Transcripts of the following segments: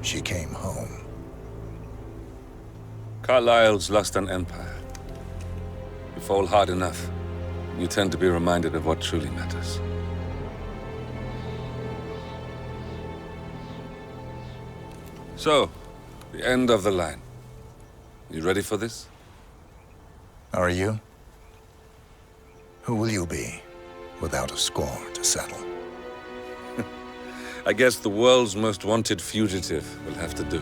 she came home. Carlisle's lost an empire. You fall hard enough, you tend to be reminded of what truly matters. So, the end of the line. You ready for this? Are you? Who will you be, without a score to settle? I guess the world's most wanted fugitive will have to do.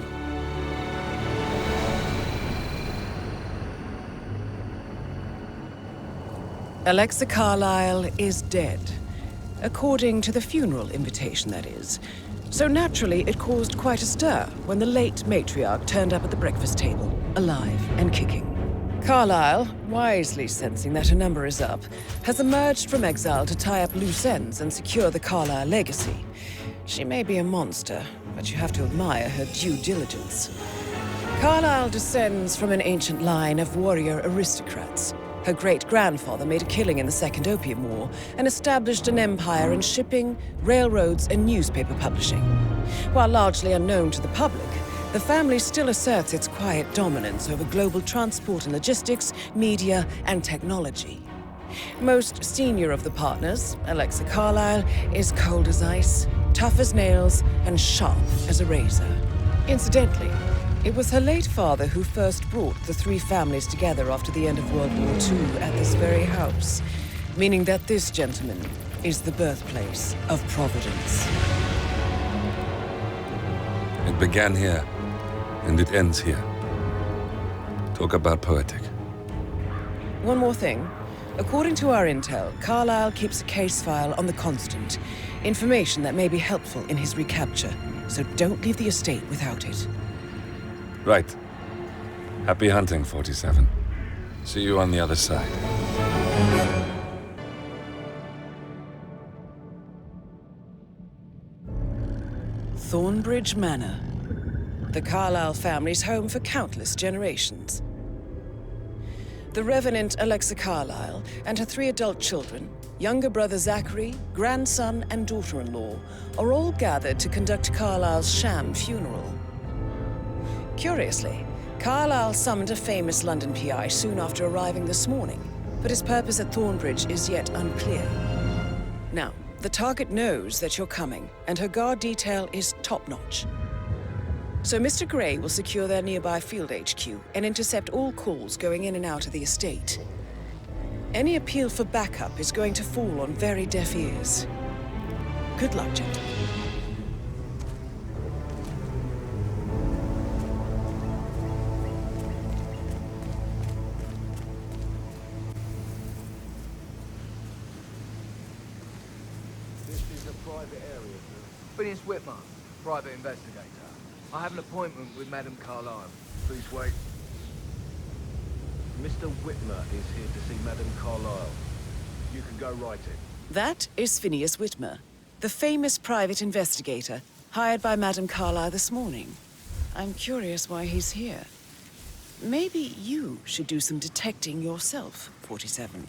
Alexa Carlisle is dead. According to the funeral invitation, that is. So naturally, it caused quite a stir when the late matriarch turned up at the breakfast table, alive and kicking. Carlisle, wisely sensing that her number is up, has emerged from exile to tie up loose ends and secure the Carlisle legacy. She may be a monster, but you have to admire her due diligence. Carlisle descends from an ancient line of warrior aristocrats. Her great-grandfather made a killing in the Second Opium War and established an empire in shipping, railroads, and newspaper publishing. While largely unknown to the public, the family still asserts its quiet dominance over global transport and logistics, media, and technology. Most senior of the partners, Alexa Carlisle, is cold as ice, tough as nails, and sharp as a razor. Incidentally, it was her late father who first brought the three families together after the end of World War II at this very house, meaning that this gentleman is the birthplace of Providence. It began here, and it ends here. Talk about poetic. One more thing. According to our intel, Carlisle keeps a case file on the Constant. Information that may be helpful in his recapture, so don't leave the estate without it. Right. Happy hunting, 47. See you on the other side. Thornbridge Manor. The Carlisle family's home for countless generations. The Revenant Alexa Carlisle and her 3 adult children, younger brother Zachary, grandson, and daughter-in-law, are all gathered to conduct Carlisle's sham funeral. Curiously, Carlisle summoned a famous London PI soon after arriving this morning, but his purpose at Thornbridge is yet unclear. Now, the target knows that you're coming, and her guard detail is top-notch. So Mr. Gray will secure their nearby field HQ and intercept all calls going in and out of the estate. Any appeal for backup is going to fall on very deaf ears. Good luck, gentlemen. Private area. Phineas Witmer, private investigator. I have an appointment with Madame Carlisle. Please wait. Mr. Witmer is here to see Madame Carlisle. You can go right in. That is Phineas Witmer, the famous private investigator hired by Madame Carlisle this morning. I'm curious why he's here. Maybe you should do some detecting yourself, 47.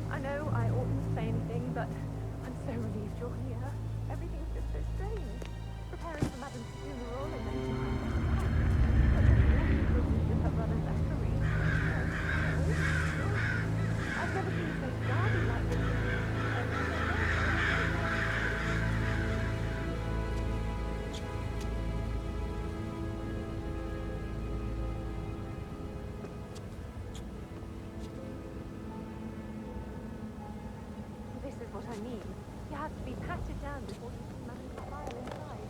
I know I oughtn't say anything, but I'm so relieved you're here. Everything's just so strange. Preparing for Madame's funeral and then with her brother Zachary. I've never seen so guarded like this. be patted down before you see Madame Carlisle inside.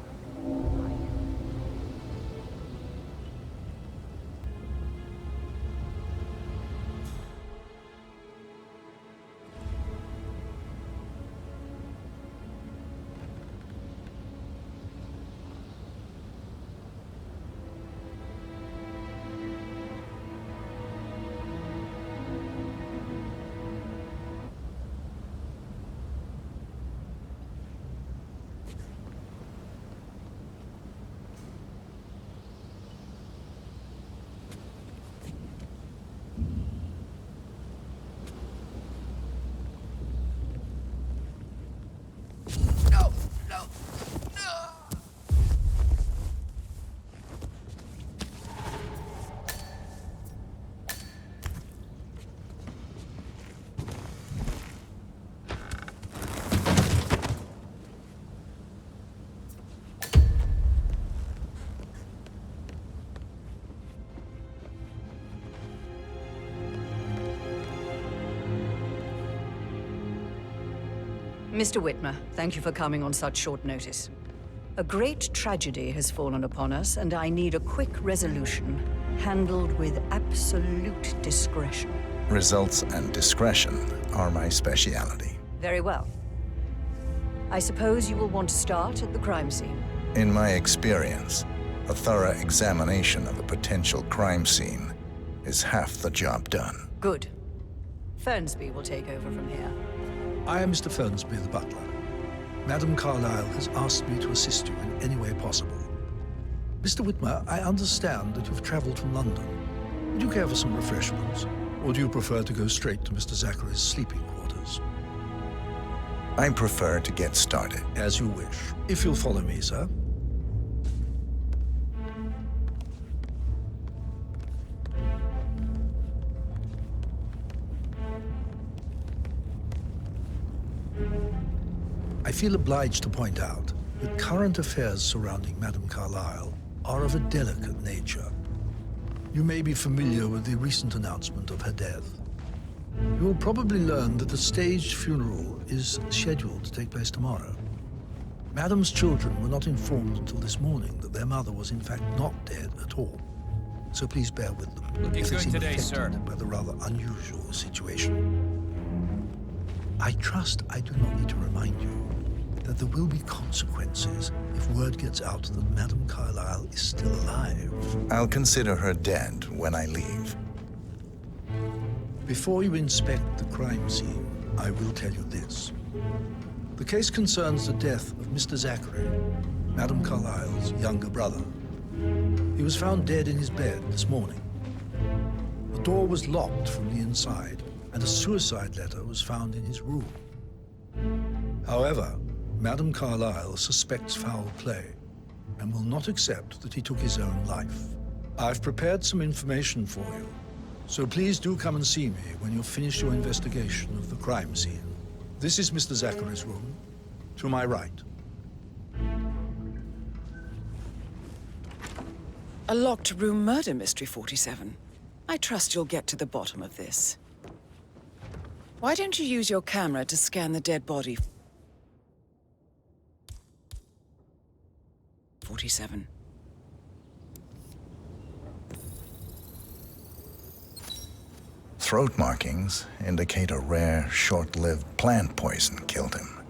I couldn't decide. Mr. Witmer, thank you for coming on such short notice. A great tragedy has fallen upon us, and I need a quick resolution, handled with absolute discretion. Results and discretion are my speciality. Very well. I suppose you will want to start at the crime scene. In my experience, a thorough examination of a potential crime scene is half the job done. Good. Fernsby will take over from here. I am Mr. Fernsby, the butler. Madame Carlisle has asked me to assist you in any way possible. Mr. Witmer, I understand that you've traveled from London. Would you care for some refreshments? Or do you prefer to go straight to Mr. Zachary's sleeping quarters? I prefer to get started. As you wish. If you'll follow me, sir. I feel obliged to point out that current affairs surrounding Madame Carlisle are of a delicate nature. You may be familiar with the recent announcement of her death. You will probably learn that a staged funeral is scheduled to take place tomorrow. Madame's children were not informed until this morning that their mother was in fact not dead at all. So please bear with them. Looking as they good seem today, affected sir. by the rather unusual situation. I trust I do not need to remind you that there will be consequences if word gets out that Madame Carlisle is still alive. I'll consider her dead when I leave. Before you inspect the crime scene, I will tell you this. The case concerns the death of Mr. Zachary, Madame Carlisle's younger brother. He was found dead in his bed this morning. The door was locked from the inside, and a suicide letter was found in his room. However, Madame Carlisle suspects foul play and will not accept that he took his own life. I've prepared some information for you, so please do come and see me when you've finished your investigation of the crime scene. This is Mr. Zachary's room, to my right. A locked room murder mystery, 47. I trust you'll get to the bottom of this. Why don't you use your camera to scan the dead body? 47. Throat markings indicate a rare, short-lived plant poison killed him.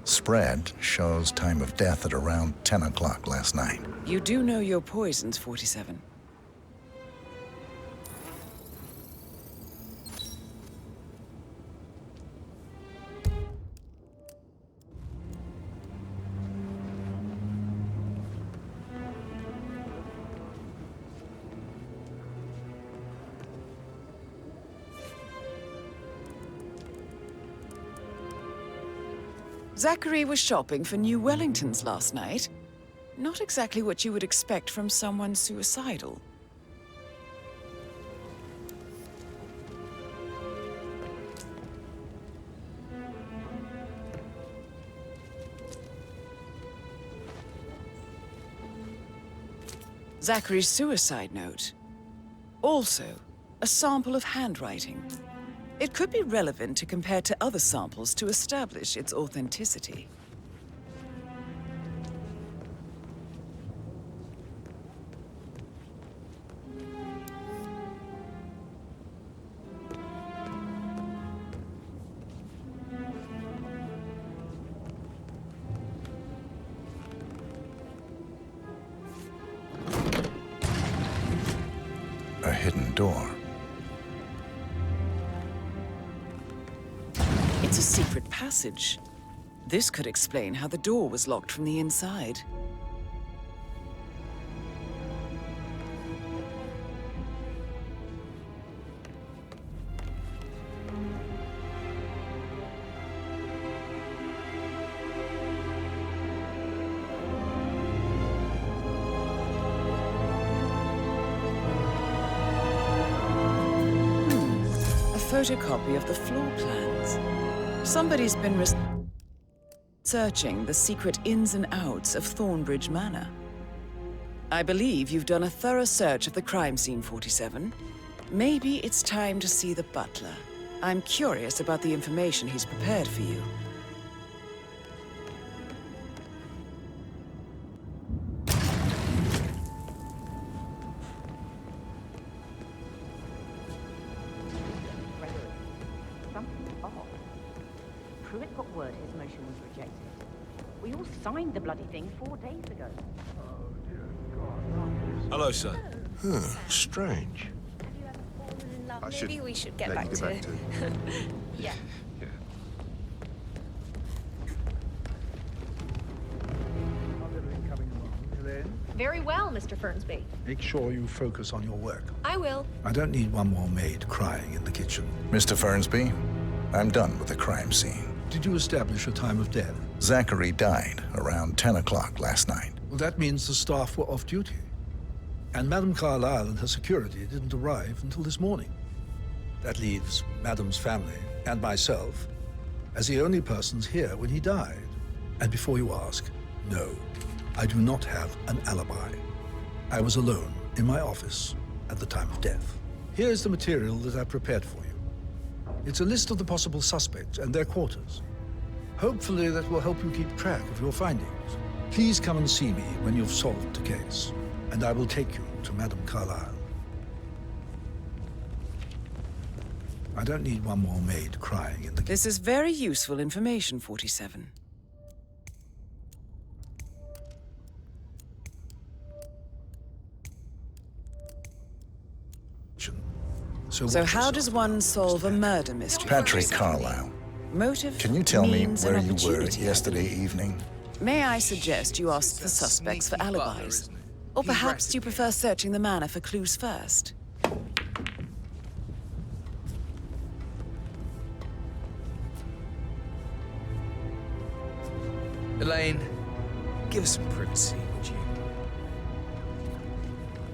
Spread shows time of death at around 10 o'clock last night. You do know your poisons, 47. Zachary was shopping for new Wellingtons last night. Not exactly what you would expect from someone suicidal. Zachary's suicide note. Also, a sample of handwriting. It could be relevant to compare to other samples to establish its authenticity. A hidden door. It's a secret passage. This could explain how the door was locked from the inside. Photocopy of the floor plans. Somebody's been researching the secret ins and outs of Thornbridge Manor. I believe you've done a thorough search of the crime scene, 47. Maybe it's time to see the butler. I'm curious about the information he's prepared for you. Pruitt got word his motion was rejected. We all signed the bloody thing 4 days ago. Hello, sir. Huh, strange. Have you ever fallen in love? I should Maybe we should get let back you to get back to. Yeah. Yeah. How's everything coming along, Elaine? Very well, Mr. Fernsby. Make sure you focus on your work. I will. I don't need one more maid crying in the kitchen. Mr. Fernsby, I'm done with the crime scene. Did you establish a time of death? Zachary died around 10 o'clock last night. Well, that means the staff were off duty. And Madame Carlisle and her security didn't arrive until this morning. That leaves Madame's family and myself as the only persons here when he died. And before you ask, no, I do not have an alibi. I was alone in my office at the time of death. Here's the material that I prepared for you. It's a list of the possible suspects and their quarters. Hopefully that will help you keep track of your findings. Please come and see me when you've solved the case, and I will take you to Madame Carlisle. I don't need one more maid crying in the... This is very useful information, 47. So how does one solve a murder mystery? Patrick Carlisle, Motive, can you tell me means, where and you were opportunity, I yesterday believe. evening? May I suggest you ask the suspects for alibis? Or perhaps you prefer searching the manor for clues first? Elaine, give us some privacy, would you?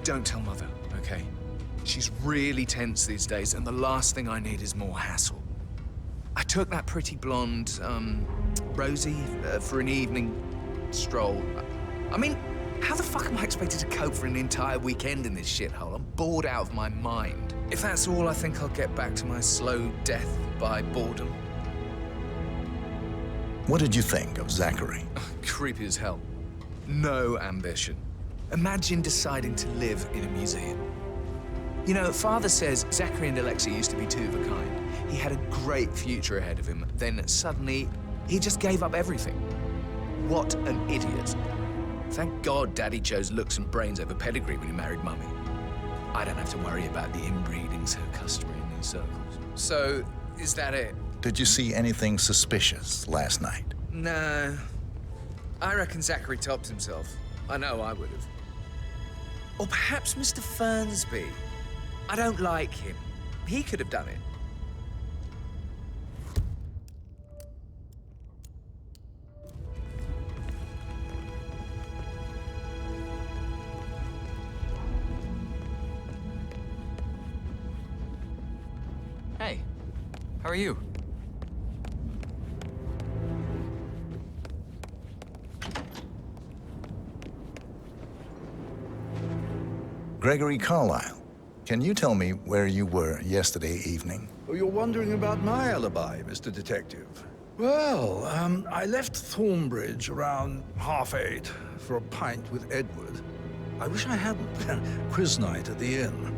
Don't tell Mother, okay? She's really tense these days, and the last thing I need is more hassle. I took that pretty blonde, Rosie, for an evening stroll. I mean, how the fuck am I expected to cope for an entire weekend in this shithole? I'm bored out of my mind. If that's all, I think I'll get back to my slow death by boredom. What did you think of Zachary? Creepy as hell. No ambition. Imagine deciding to live in a museum. You know, Father says Zachary and Alexa used to be two of a kind. He had a great future ahead of him. Then suddenly, he just gave up everything. What an idiot. Thank God Daddy chose looks and brains over pedigree when he married Mummy. I don't have to worry about the inbreeding so customary in these circles. So, is that it? Did you see anything suspicious last night? No. I reckon Zachary topped himself. I know I would have. Or perhaps Mr. Fernsby. I don't like him. He could have done it. Hey, how are you? Gregory Carlisle. Can you tell me where you were yesterday evening? Oh, you're wondering about my alibi, Mr. Detective. Well, I left Thornbridge around 8:30 for a pint with Edward. I wish I hadn't. Quiz night at the inn.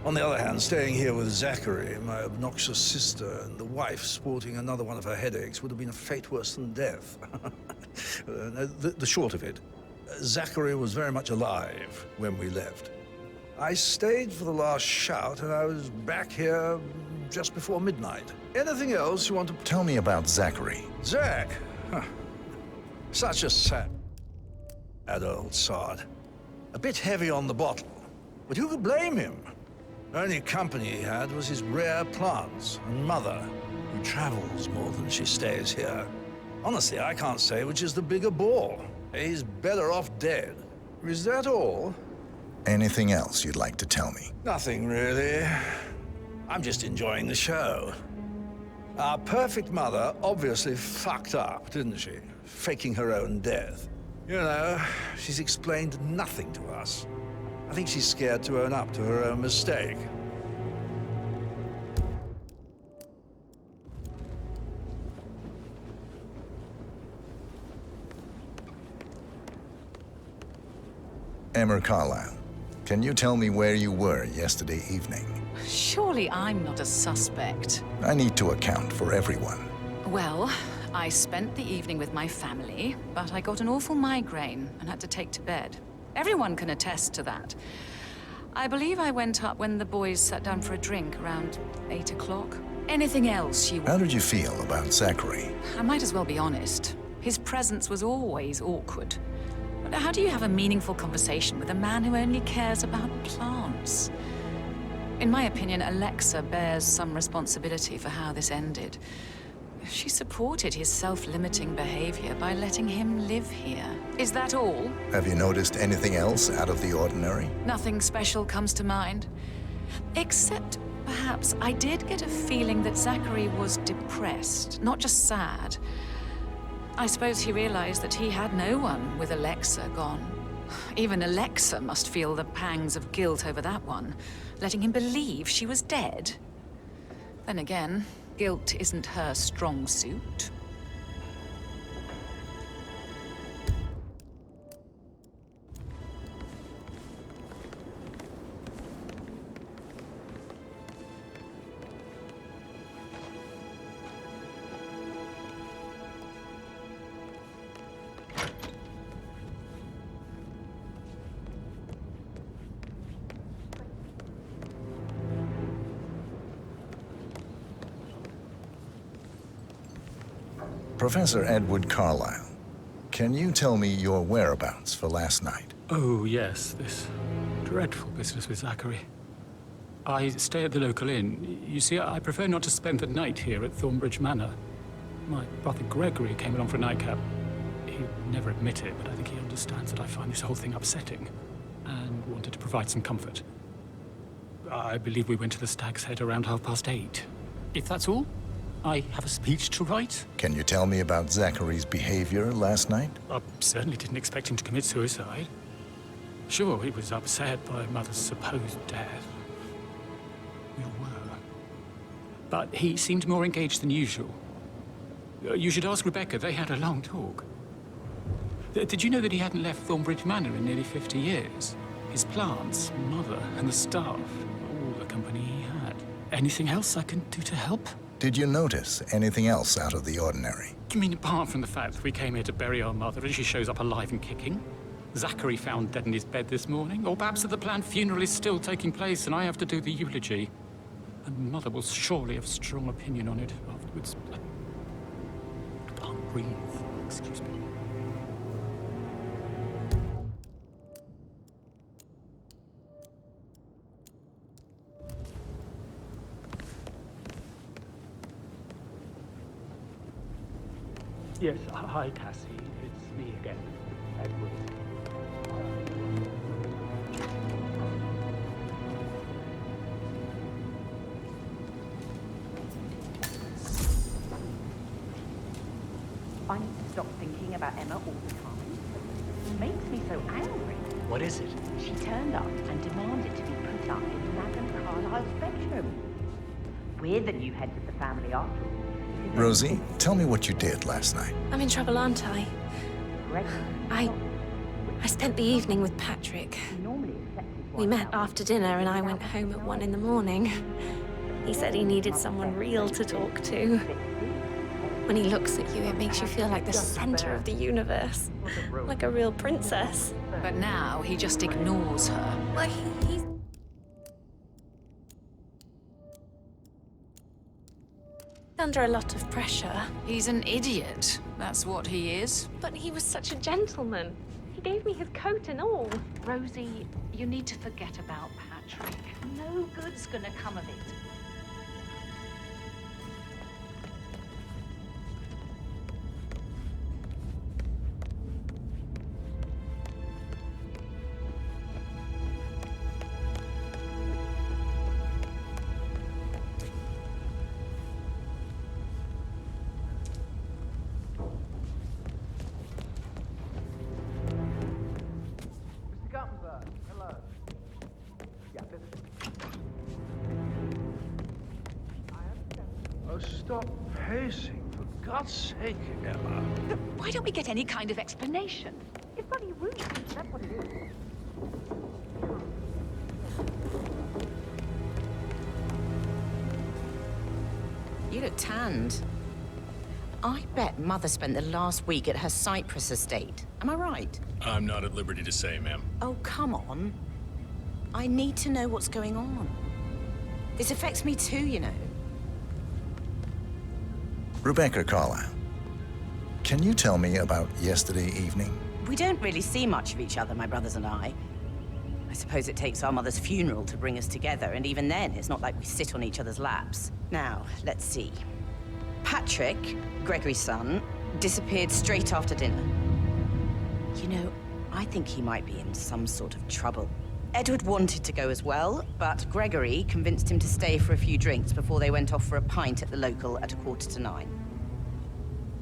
On the other hand, staying here with Zachary, my obnoxious sister, and the wife sporting another one of her headaches would have been a fate worse than death. The short of it, Zachary was very much alive when we left. I stayed for the last shout, and I was back here just before midnight. Anything else you want to... Tell me about Zachary. Zach? Huh. Such a sad old sod. A bit heavy on the bottle, but who could blame him? The only company he had was his rare plants and mother, who travels more than she stays here. Honestly, I can't say which is the bigger bore. He's better off dead. Is that all? Anything else you'd like to tell me? Nothing, really. I'm just enjoying the show. Our perfect mother obviously fucked up, didn't she? Faking her own death. You know, she's explained nothing to us. I think she's scared to own up to her own mistake. Emma Carlisle, can you tell me where you were yesterday evening? Surely I'm not a suspect. I need to account for everyone. Well, I spent the evening with my family, but I got an awful migraine and had to take to bed. Everyone can attest to that. I believe I went up when the boys sat down for a drink around 8 o'clock. Anything else you... How did you feel about Zachary? I might as well be honest. His presence was always awkward. But how do you have a meaningful conversation with a man who only cares about plants? In my opinion, Alexa bears some responsibility for how this ended. She supported his self-limiting behavior by letting him live here. Is that all? Have you noticed anything else out of the ordinary? Nothing special comes to mind. Except, perhaps, I did get a feeling that Zachary was depressed, not just sad. I suppose he realized that he had no one with Alexa gone. Even Alexa must feel the pangs of guilt over that one, letting him believe she was dead. Then again, guilt isn't her strong suit. Professor Edward Carlisle, can you tell me your whereabouts for last night? Oh, yes, this dreadful business with Zachary. I stay at the local inn. You see, I prefer not to spend the night here at Thornbridge Manor. My brother Gregory came along for a nightcap. He'd never admit it, but I think he understands that I find this whole thing upsetting and wanted to provide some comfort. I believe we went to the Stag's Head around 8:30. If that's all, I have a speech to write. Can you tell me about Zachary's behavior last night? I certainly didn't expect him to commit suicide. Sure, he was upset by Mother's supposed death. We all were. But he seemed more engaged than usual. You should ask Rebecca. They had a long talk. Did you know that he hadn't left Thornbridge Manor in nearly 50 years? His plants, Mother, and the staff, all the company he had. Anything else I can do to help? Did you notice anything else out of the ordinary? You mean apart from the fact that we came here to bury our mother and she shows up alive and kicking? Zachary found dead in his bed this morning? Or perhaps that the planned funeral is still taking place and I have to do the eulogy? And Mother will surely have a strong opinion on it afterwards. I can't breathe. Excuse me. Yes, hi, Cassie. It's me again, Edward. I need to stop thinking about Emma all the time. It makes me so angry. What is it? She turned up and demanded to be put up in Madame Carlisle's bedroom. We're the new heads of the family after all. Rosie, tell me what you did last night. I'm in trouble, aren't I? I spent the evening with Patrick. We met after dinner and I went home at 1 in the morning. He said he needed someone real to talk to. When he looks at you, it makes you feel like the center of the universe. Like a real princess. But now he just ignores her. Well, he's under a lot of pressure. He's an idiot. That's what he is. But he was such a gentleman. He gave me his coat and all. Rosie, you need to forget about Patrick. No good's gonna come of it. Oh, stop pacing, for God's sake, Emma. Why don't we get any kind of explanation? It's bloody rude. That's what it is. You look tanned. I bet Mother spent the last week at her Cyprus estate. Am I right? I'm not at liberty to say, ma'am. Oh, come on. I need to know what's going on. This affects me too, you know. Rebecca Carlisle, can you tell me about yesterday evening? We don't really see much of each other, my brothers and I. I suppose it takes our mother's funeral to bring us together, and even then, it's not like we sit on each other's laps. Now, let's see. Patrick, Gregory's son, disappeared straight after dinner. You know, I think he might be in some sort of trouble. Edward wanted to go as well, but Gregory convinced him to stay for a few drinks before they went off for a pint at the local at 9:15.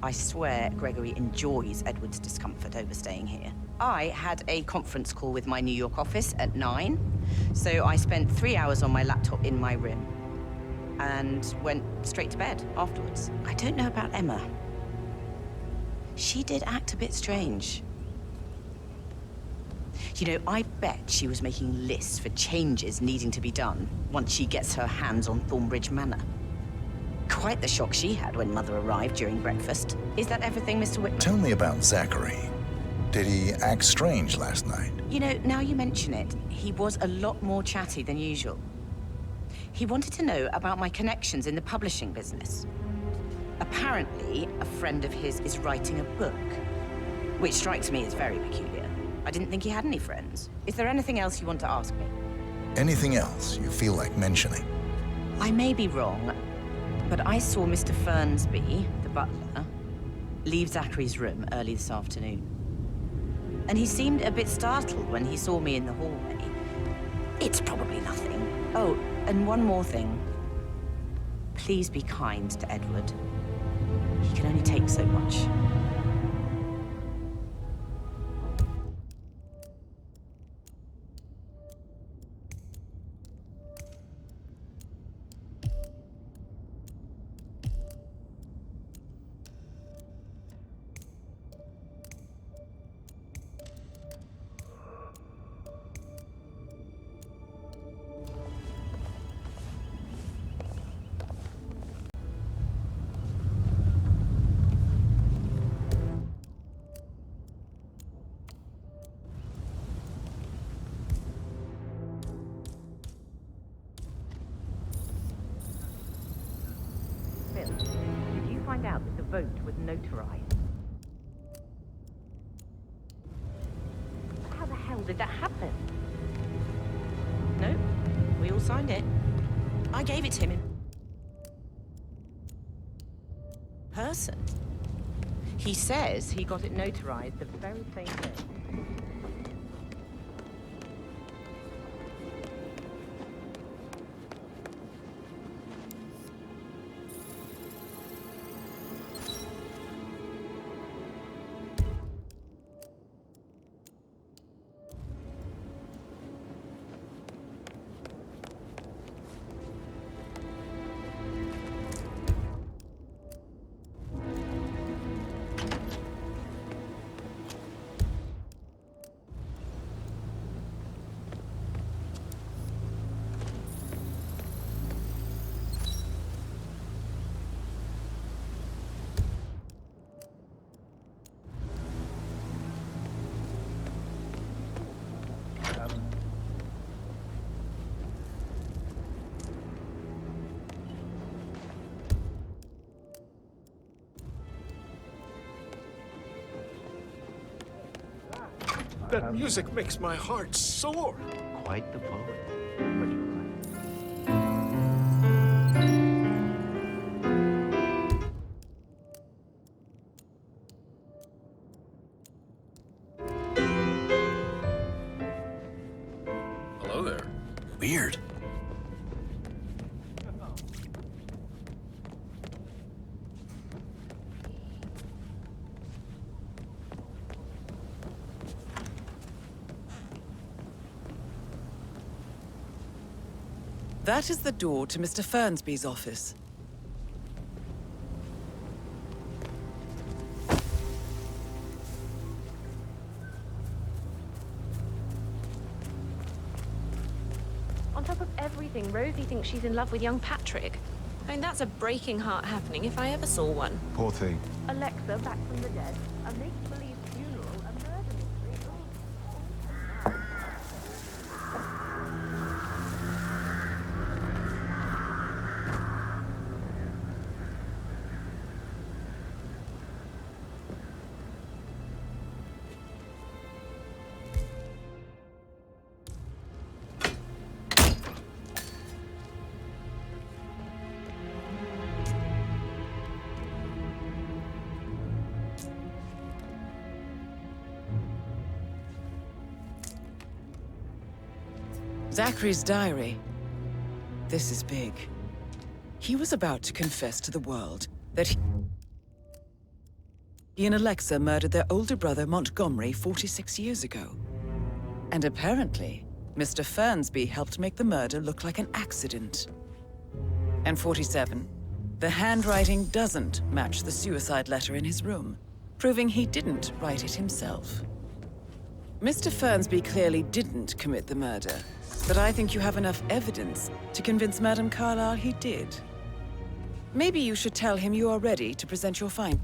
I swear Gregory enjoys Edward's discomfort over staying here. I had a conference call with my New York office at 9, so I spent 3 hours on my laptop in my room and went straight to bed afterwards. I don't know about Emma. She did act a bit strange. You know, I bet she was making lists for changes needing to be done once she gets her hands on Thornbridge Manor. Quite the shock she had when Mother arrived during breakfast. Is that everything, Mr. Witmer? Tell me about Zachary. Did he act strange last night? You know, now you mention it, he was a lot more chatty than usual. He wanted to know about my connections in the publishing business. Apparently, a friend of his is writing a book, which strikes me as very peculiar. I didn't think he had any friends. Is there anything else you want to ask me? Anything else you feel like mentioning? I may be wrong, but I saw Mr. Fernsby, the butler, leave Zachary's room early this afternoon. And he seemed a bit startled when he saw me in the hallway. It's probably nothing. Oh, and one more thing. Please be kind to Edward. He can only take so much. Did you find out that the vote was notarized? How the hell did that happen? No, we all signed it. I gave it to him in person. He says he got it notarized the very same day. That music makes my heart soar. Quite the poet. But you're right. Hello there. Weird. That is the door to Mr. Fernsby's office. On top of everything, Rosie thinks she's in love with young Patrick. I mean, that's a breaking heart happening if I ever saw one. Poor thing. Alexa back from the dead. A make-believe funeral. A murder mystery. Zachary's diary. This is big. He was about to confess to the world that he and Alexa murdered their older brother Montgomery 46 years ago. And apparently, Mr. Fernsby helped make the murder look like an accident. And 47, the handwriting doesn't match the suicide letter in his room, proving he didn't write it himself. Mr. Fernsby clearly didn't commit the murder, but I think you have enough evidence to convince Madame Carlisle he did. Maybe you should tell him you are ready to present your findings.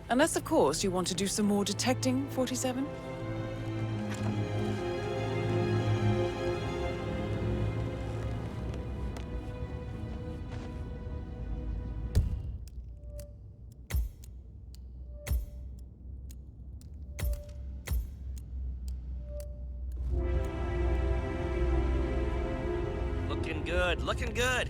Unless, of course, you want to do some more detecting, 47? Looking good, looking good.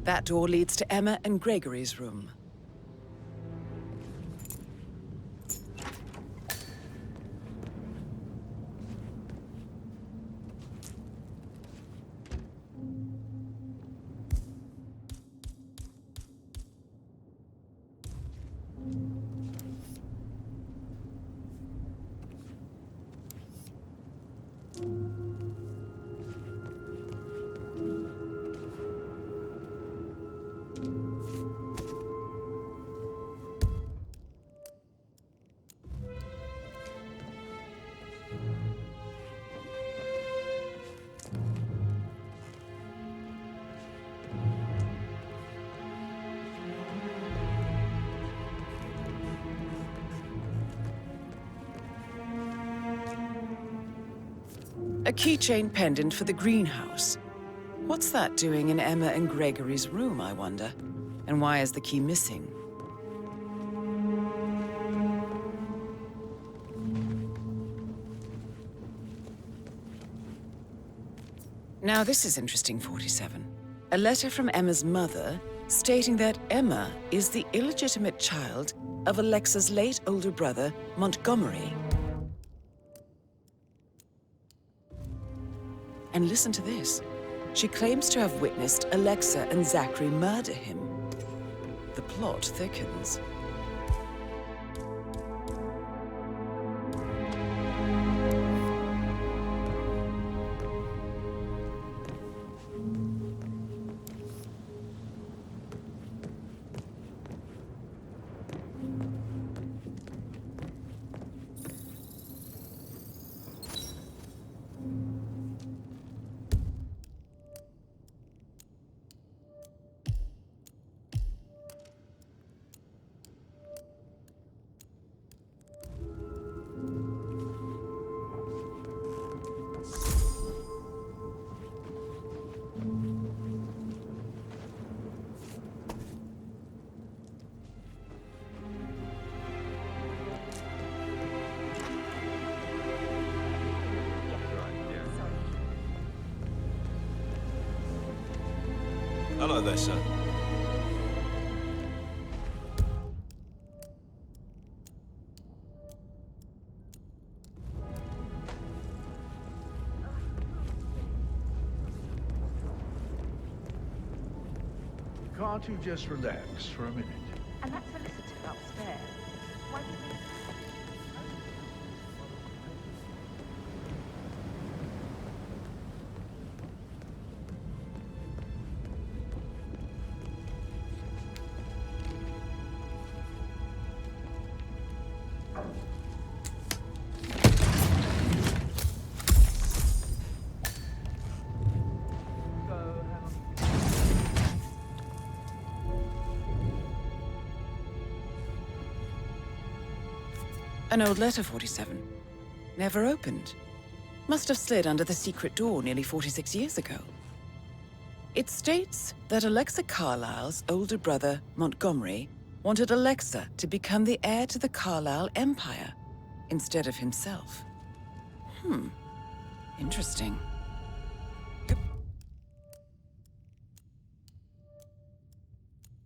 That door leads to Emma and Gregory's room. A keychain pendant for the greenhouse. What's that doing in Emma and Gregory's room, I wonder? And why is the key missing? Now this is interesting, 47. A letter from Emma's mother stating that Emma is the illegitimate child of Alexa's late older brother, Montgomery. And listen to this. She claims to have witnessed Alexa and Zachary murder him. The plot thickens. Hello there, sir. Can't you just relax for a minute? And that solicitor upstairs. Why did you... An old letter, 47. Never opened. Must have slid under the secret door nearly 46 years ago. It states that Alexa Carlisle's older brother, Montgomery, wanted Alexa to become the heir to the Carlisle Empire instead of himself. Interesting.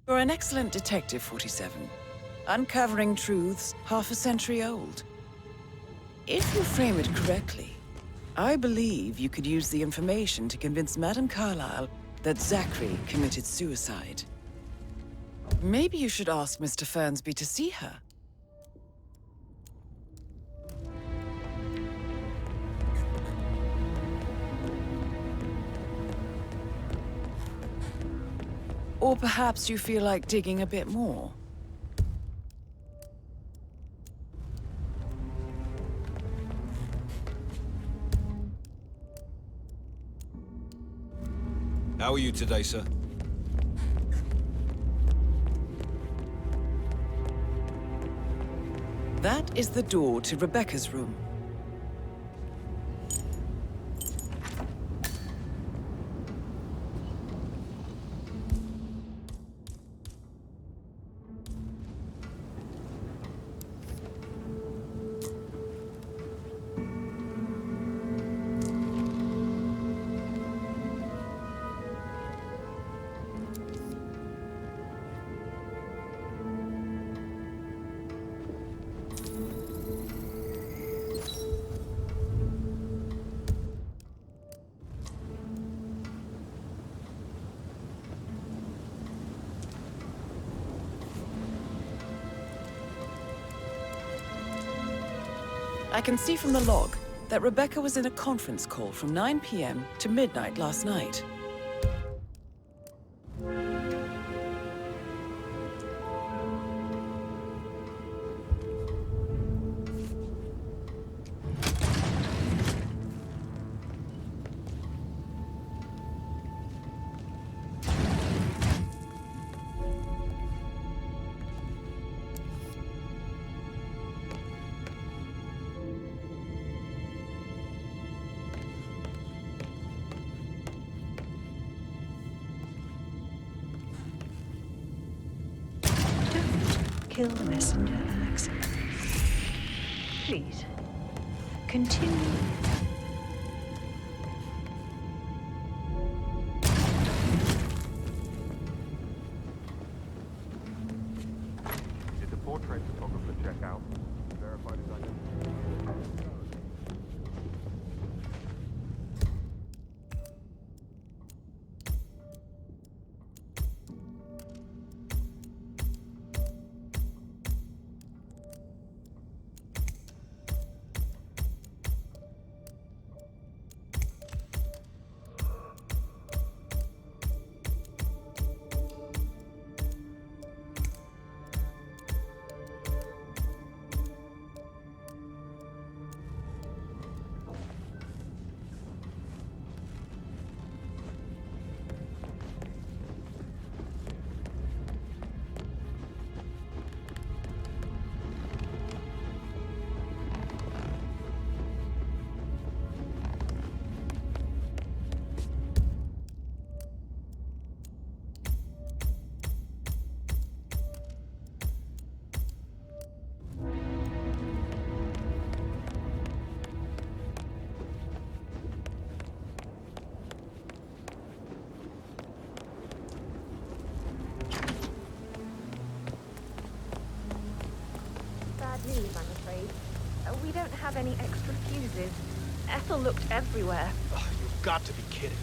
You're an excellent detective, 47. Uncovering truths half a century old. If you frame it correctly, I believe you could use the information to convince Madame Carlisle that Zachary committed suicide. Maybe you should ask Mr. Fernsby to see her. Or perhaps you feel like digging a bit more. How are you today, sir? That is the door to Rebecca's room. I can see from the log that Rebecca was in a conference call from 9 p.m. to midnight last night. Kill the messenger, Alexa. Please, continue. Did the portrait photographer check out? Verified his identity? don't have any extra fuses. Ethel looked everywhere. Ugh, you've got to be kidding.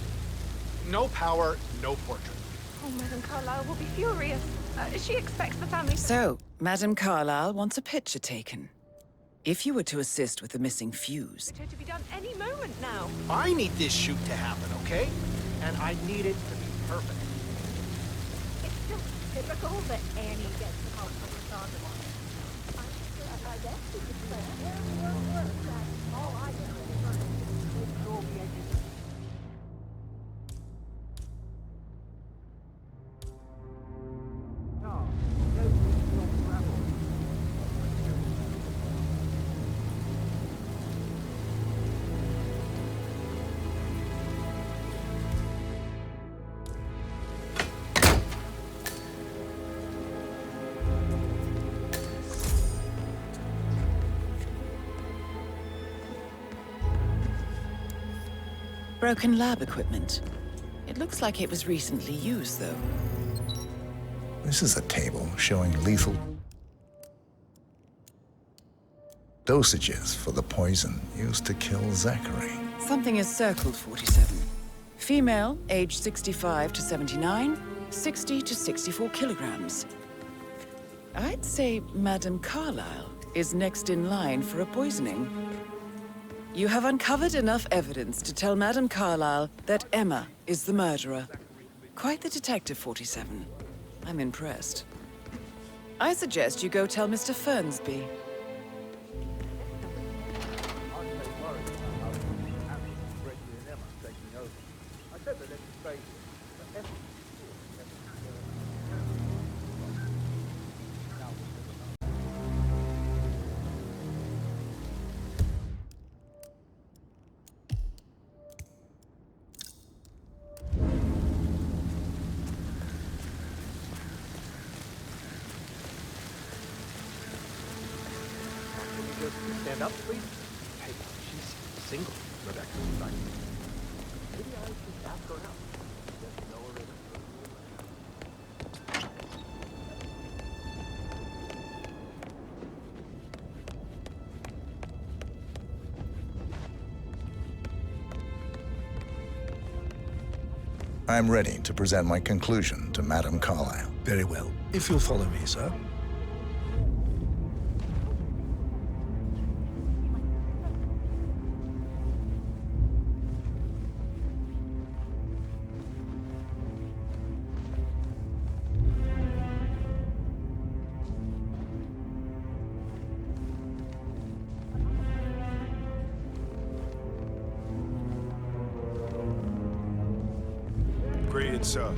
No power, no portrait. Oh, Madame Carlisle will be furious. She expects the family... So, Madame Carlisle wants a picture taken. If you were to assist with the missing fuse... To be done any moment now. I need this shoot to happen, okay? And I need it to be perfect. It's just typical that Annie gets the help from the father. I guess you could say all I do is control the edges. Broken lab equipment. It looks like it was recently used, though. This is a table showing lethal dosages for the poison used to kill Zachary. Something is circled 47. Female, age 65 to 79, 60 to 64 kilograms. I'd say Madame Carlisle is next in line for a poisoning. You have uncovered enough evidence to tell Madame Carlisle that Emma is the murderer. Quite the detective, 47. I'm impressed. I suggest you go tell Mr. Fernsby. Stand up, please. Hey, she's single, Rebecca. Right? Maybe I should ask her out. Just know her I'm ready to present my conclusion to Madame Carlisle. Very well. If you'll follow me, sir. Greeted, sir.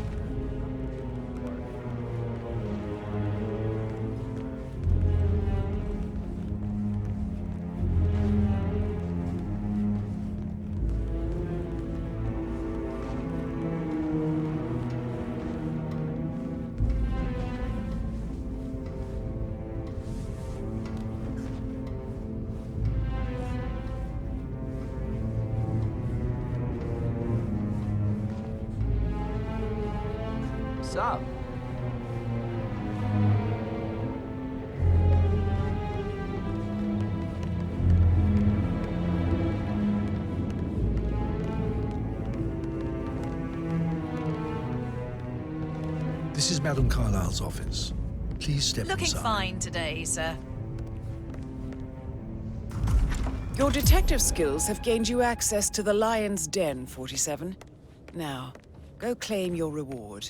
What's up? This is Madame Carlisle's office. Please step Looking inside. fine today, sir. Your detective skills have gained you access to the Lion's Den, 47. Now, go claim your reward.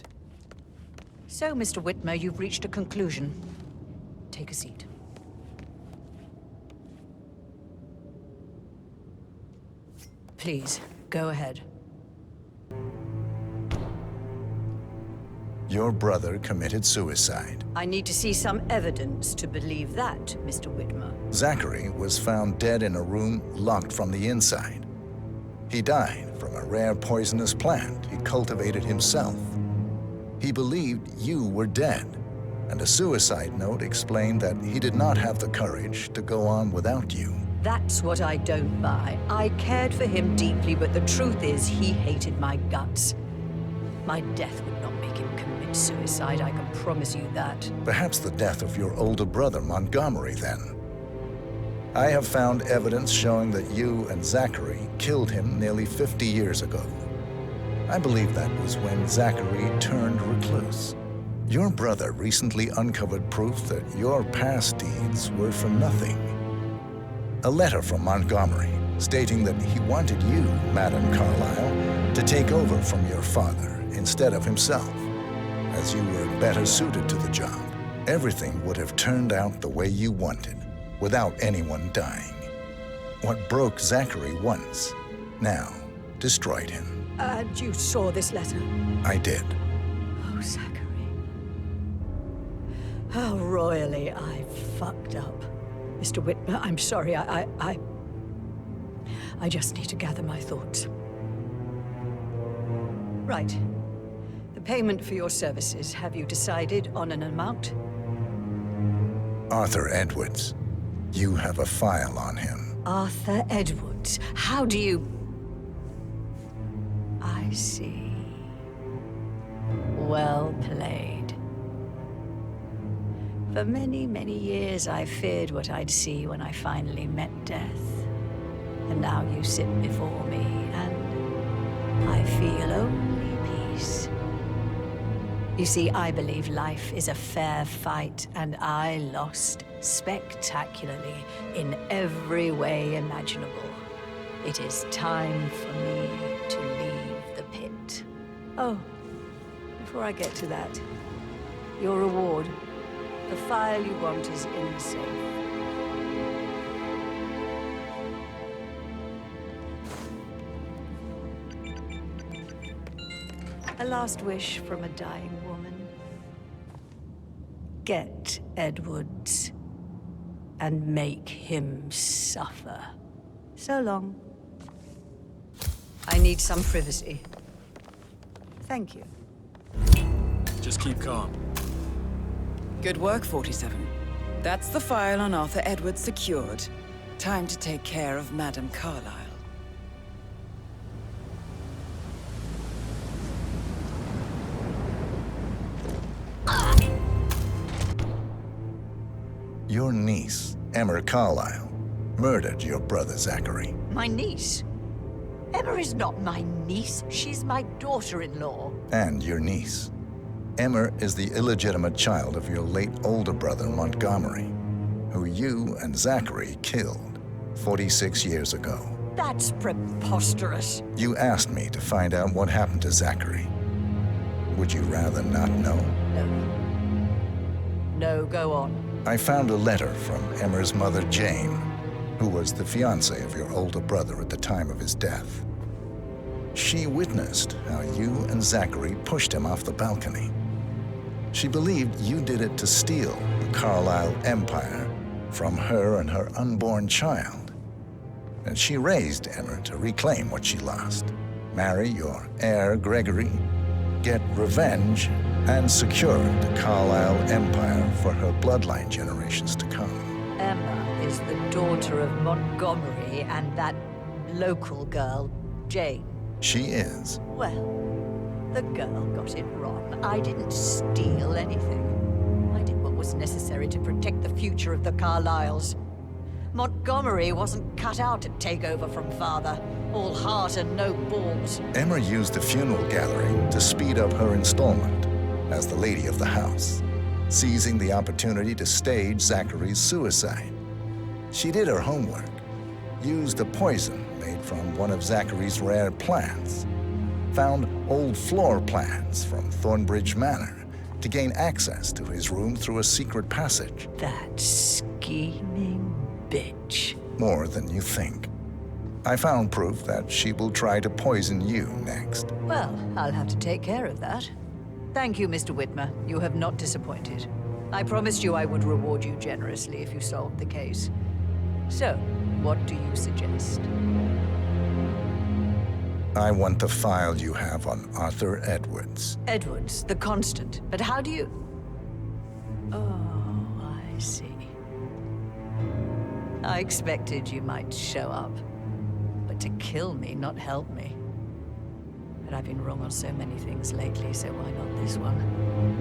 So, Mr. Witmer, you've reached a conclusion. Take a seat. Please, go ahead. Your brother committed suicide. I need to see some evidence to believe that, Mr. Witmer. Zachary was found dead in a room locked from the inside. He died from a rare poisonous plant he cultivated himself. He believed you were dead, and a suicide note explained that he did not have the courage to go on without you. That's what I don't buy. I cared for him deeply, but the truth is he hated my guts. My death would not make him commit suicide, I can promise you that. Perhaps the death of your older brother, Montgomery, then. I have found evidence showing that you and Zachary killed him nearly 50 years ago. I believe that was when Zachary turned recluse. Your brother recently uncovered proof that your past deeds were for nothing. A letter from Montgomery stating that he wanted you, Madame Carlisle, to take over from your father instead of himself, as you were better suited to the job. Everything would have turned out the way you wanted, without anyone dying. What broke Zachary once, now destroyed him. And you saw this letter? I did. Oh, Zachary. How royally I fucked up. Mr. Witmer, I'm sorry, I just need to gather my thoughts. Right. The payment for your services, have you decided on an amount? Arthur Edwards. You have a file on him. Arthur Edwards. How do you... I see. Well played. For many, many years, I feared what I'd see when I finally met death. And now you sit before me, and I feel only peace. You see, I believe life is a fair fight, and I lost spectacularly in every way imaginable. It is time for me to leave the pit. Oh, before I get to that, your reward. The file you want is in the safe. A last wish from a dying woman. Get Edwards and make him suffer. So long. I need some privacy. Thank you. Just keep calm. Good work, 47. That's the file on Arthur Edwards secured. Time to take care of Madame Carlisle. Your niece, Emma Carlisle, murdered your brother Zachary. My niece? Emma is not my niece. She's my daughter-in-law. And your niece. Emma is the illegitimate child of your late older brother Montgomery, who you and Zachary killed 46 years ago. That's preposterous. You asked me to find out what happened to Zachary. Would you rather not know? No. No, go on. I found a letter from Emma's mother, Jane, who was the fiancée of your older brother at the time of his death. She witnessed how you and Zachary pushed him off the balcony. She believed you did it to steal the Carlisle empire from her and her unborn child. And she raised Emma to reclaim what she lost, marry your heir, Gregory, get revenge, and secure the Carlisle empire for her bloodline generations to come. Emma is the daughter of Montgomery and that local girl, Jane. She is. Well, the girl got it wrong. I didn't steal anything. I did what was necessary to protect the future of the Carlisles. Montgomery wasn't cut out to take over from father. All heart and no balls. Emma used the funeral gallery to speed up her installment as the lady of the house, seizing the opportunity to stage Zachary's suicide. She did her homework, used a poison made from one of Zachary's rare plants, found old floor plans from Thornbridge Manor to gain access to his room through a secret passage. That scheming bitch. More than you think. I found proof that she will try to poison you next. Well, I'll have to take care of that. Thank you, Mr. Witmer. You have not disappointed. I promised you I would reward you generously if you solved the case. So, what do you suggest? I want the file you have on Arthur Edwards. Edwards, the constant. But how do you... Oh, I see. I expected you might show up. But to kill me, not help me. But I've been wrong on so many things lately, so why not this one?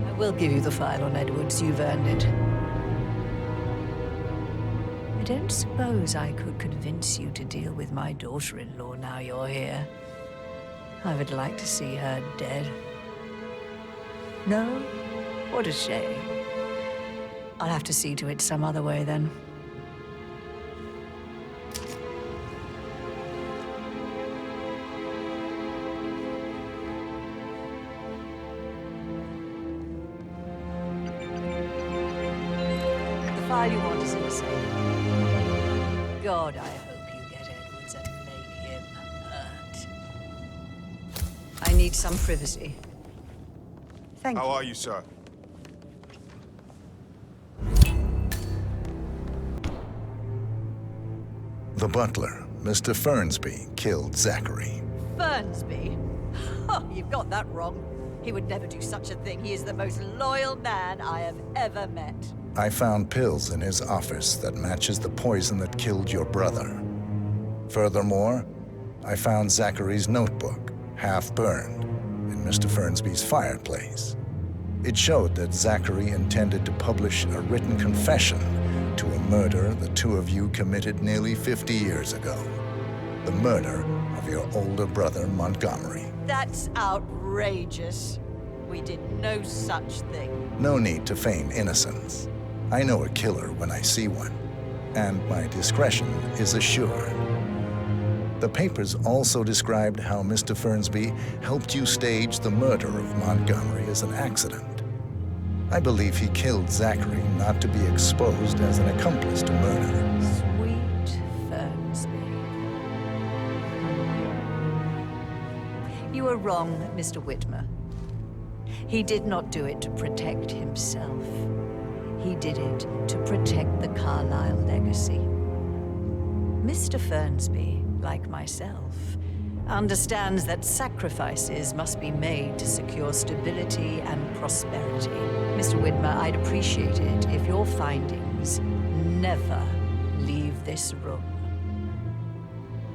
I will give you the file on Edwards. You've earned it. I don't suppose I could convince you to deal with my daughter-in-law now you're here. I would like to see her dead. No? What a shame. I'll have to see to it some other way then. The file you want is in the safe. God, I hope you get Edwards and make him hurt. I need some privacy. Thank you. How are you, sir? The butler, Mr. Fernsby, killed Zachary. Fernsby? Oh, you've got that wrong. He would never do such a thing. He is the most loyal man I have ever met. I found pills in his office that matches the poison that killed your brother. Furthermore, I found Zachary's notebook, half burned, in Mr. Fernsby's fireplace. It showed that Zachary intended to publish a written confession to a murder the two of you committed nearly 50 years ago. The murder of your older brother, Montgomery. That's outrageous. We did no such thing. No need to feign innocence. I know a killer when I see one, and my discretion is assured. The papers also described how Mr. Fernsby helped you stage the murder of Montgomery as an accident. I believe he killed Zachary not to be exposed as an accomplice to murder. Sweet Fernsby. You were wrong, Mr. Witmer. He did not do it to protect himself. He did it to protect the Carlisle legacy. Mr. Fernsby, like myself, understands that sacrifices must be made to secure stability and prosperity. Mr. Witmer, I'd appreciate it if your findings never leave this room.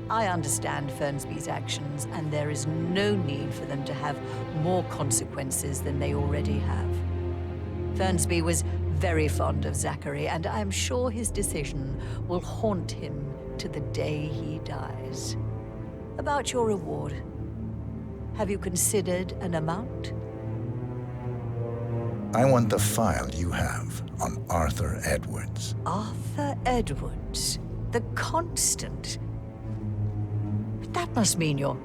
I understand Fernsby's actions, and there is no need for them to have more consequences than they already have. Fernsby was very fond of Zachary, and I'm sure his decision will haunt him to the day he dies. About your reward, have you considered an amount? I want the file you have on Arthur Edwards. Arthur Edwards, the Constant. That must mean you're...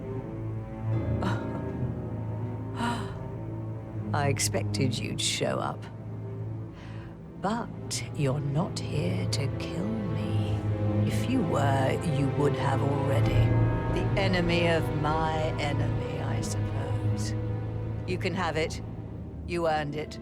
I expected you'd show up. But you're not here to kill me. If you were, you would have already. The enemy of my enemy, I suppose. You can have it. You earned it.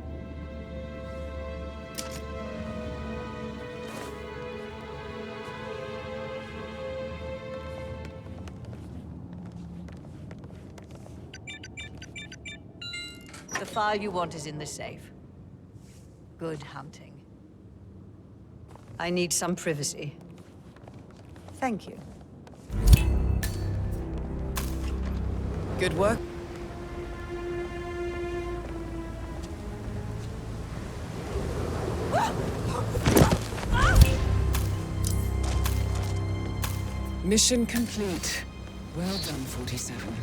The file you want is in the safe. Good hunting. I need some privacy. Thank you. Good work. Mission complete. Well done, 47.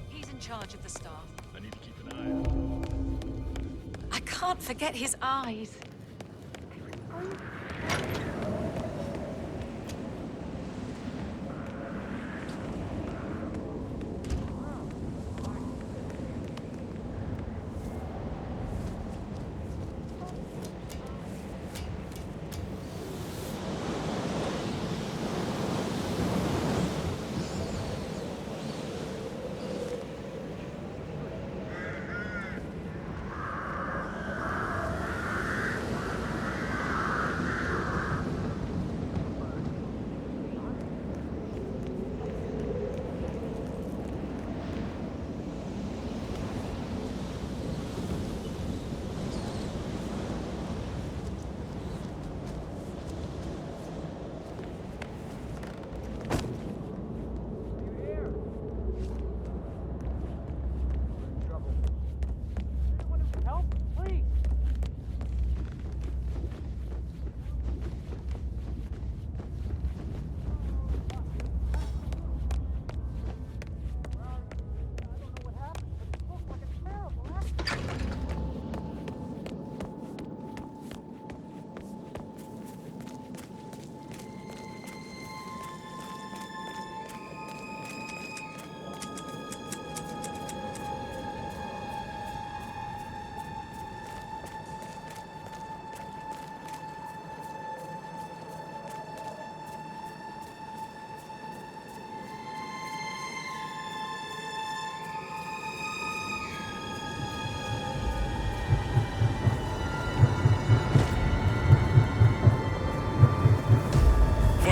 He's in charge of the staff. I need to keep an eye out. I can't forget his eyes.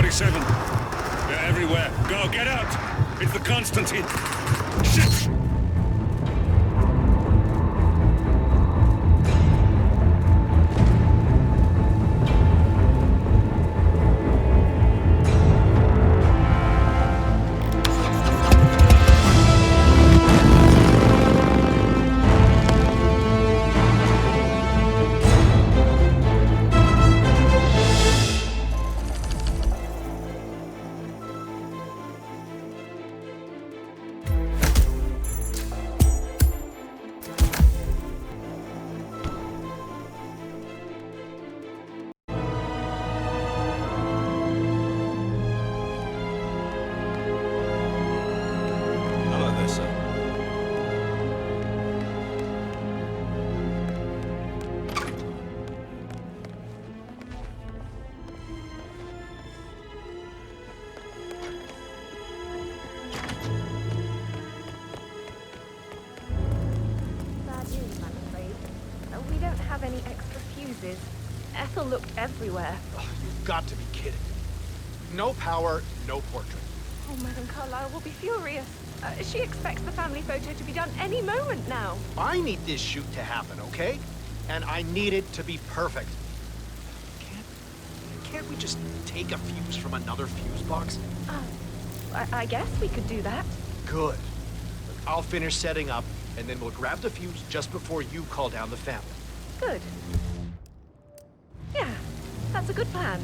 27. They're everywhere. Go, get out! It's the Constantine. Shit! Hello there, sir. Bad news, I'm afraid. We don't have any extra fuses. Ethel looked everywhere. You've got to be kidding. No power, no portrait. Oh, Madame Carlisle will be furious. She expects the family photo to be done any moment now. I need this shoot to happen, okay? And I need it to be perfect. Can't we just take a fuse from another fuse box? I guess we could do that. Good. I'll finish setting up, and then we'll grab the fuse just before you call down the family. Good. Yeah, that's a good plan.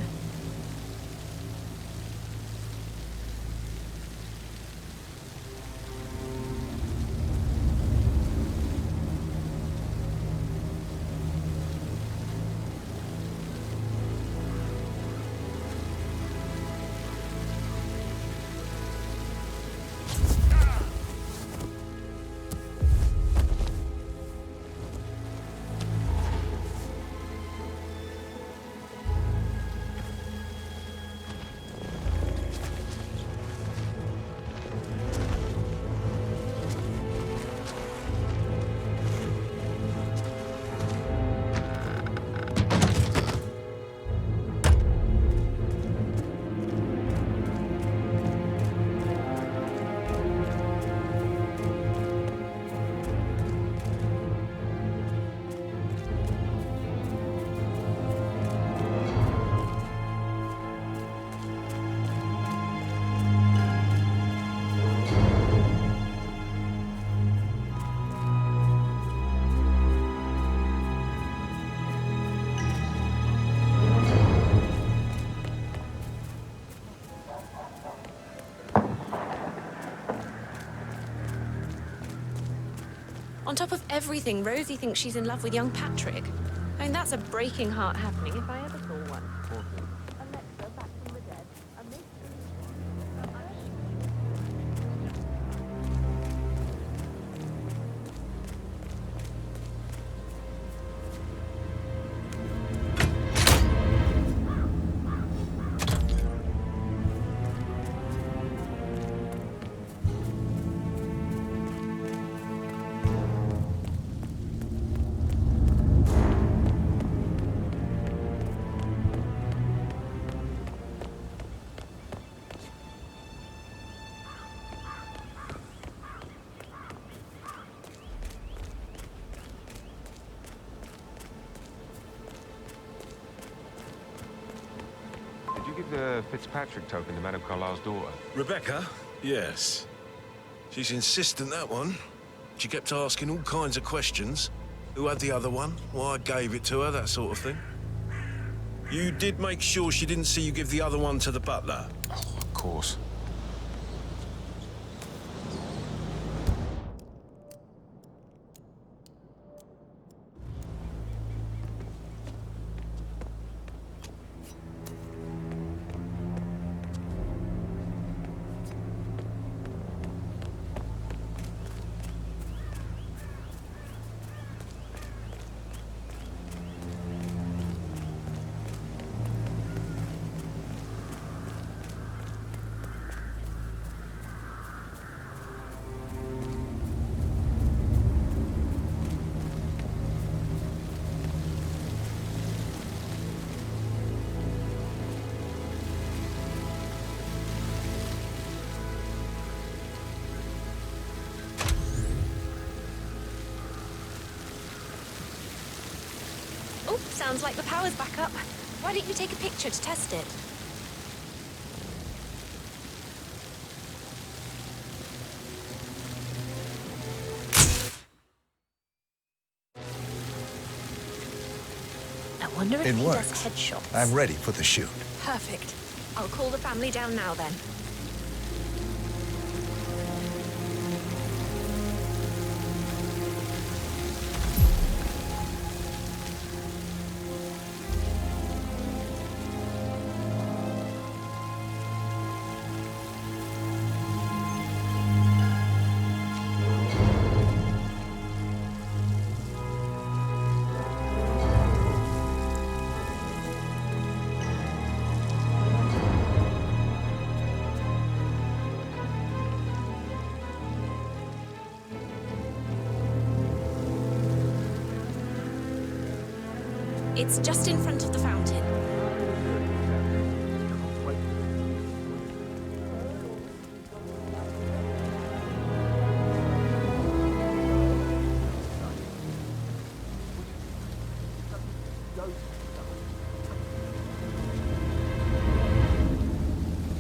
On top of everything, Rosie thinks she's in love with young Patrick. I mean, that's a breaking heart happening if I ever saw one. Alexa, back from the dead. Did you give the Fitzpatrick token to Madame Carlisle's daughter? Rebecca? Yes. She's insistent, that one. She kept asking all kinds of questions. Who had the other one? Why I gave it to her, that sort of thing. You did make sure she didn't see you give the other one to the butler? Oh, of course. Oh, sounds like the power's back up. Why don't you take a picture to test it? I wonder if It he does works. headshots. I'm ready for the shoot. Perfect. I'll call the family down now then. It's just in front of the fountain.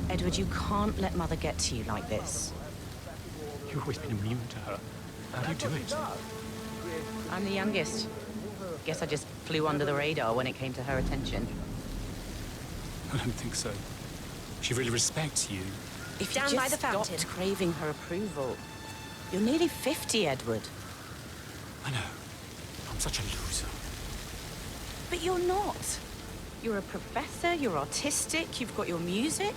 Edward, you can't let Mother get to you like this. You've always been immune to her. How do you do it? I'm the youngest. Guess I just flew under the radar when it came to her attention. I don't think so. She really respects you. If Down you by just the fountain. stopped craving her approval. You're nearly 50, Edward. I know. I'm such a loser. But you're not. You're a professor, you're artistic, you've got your music.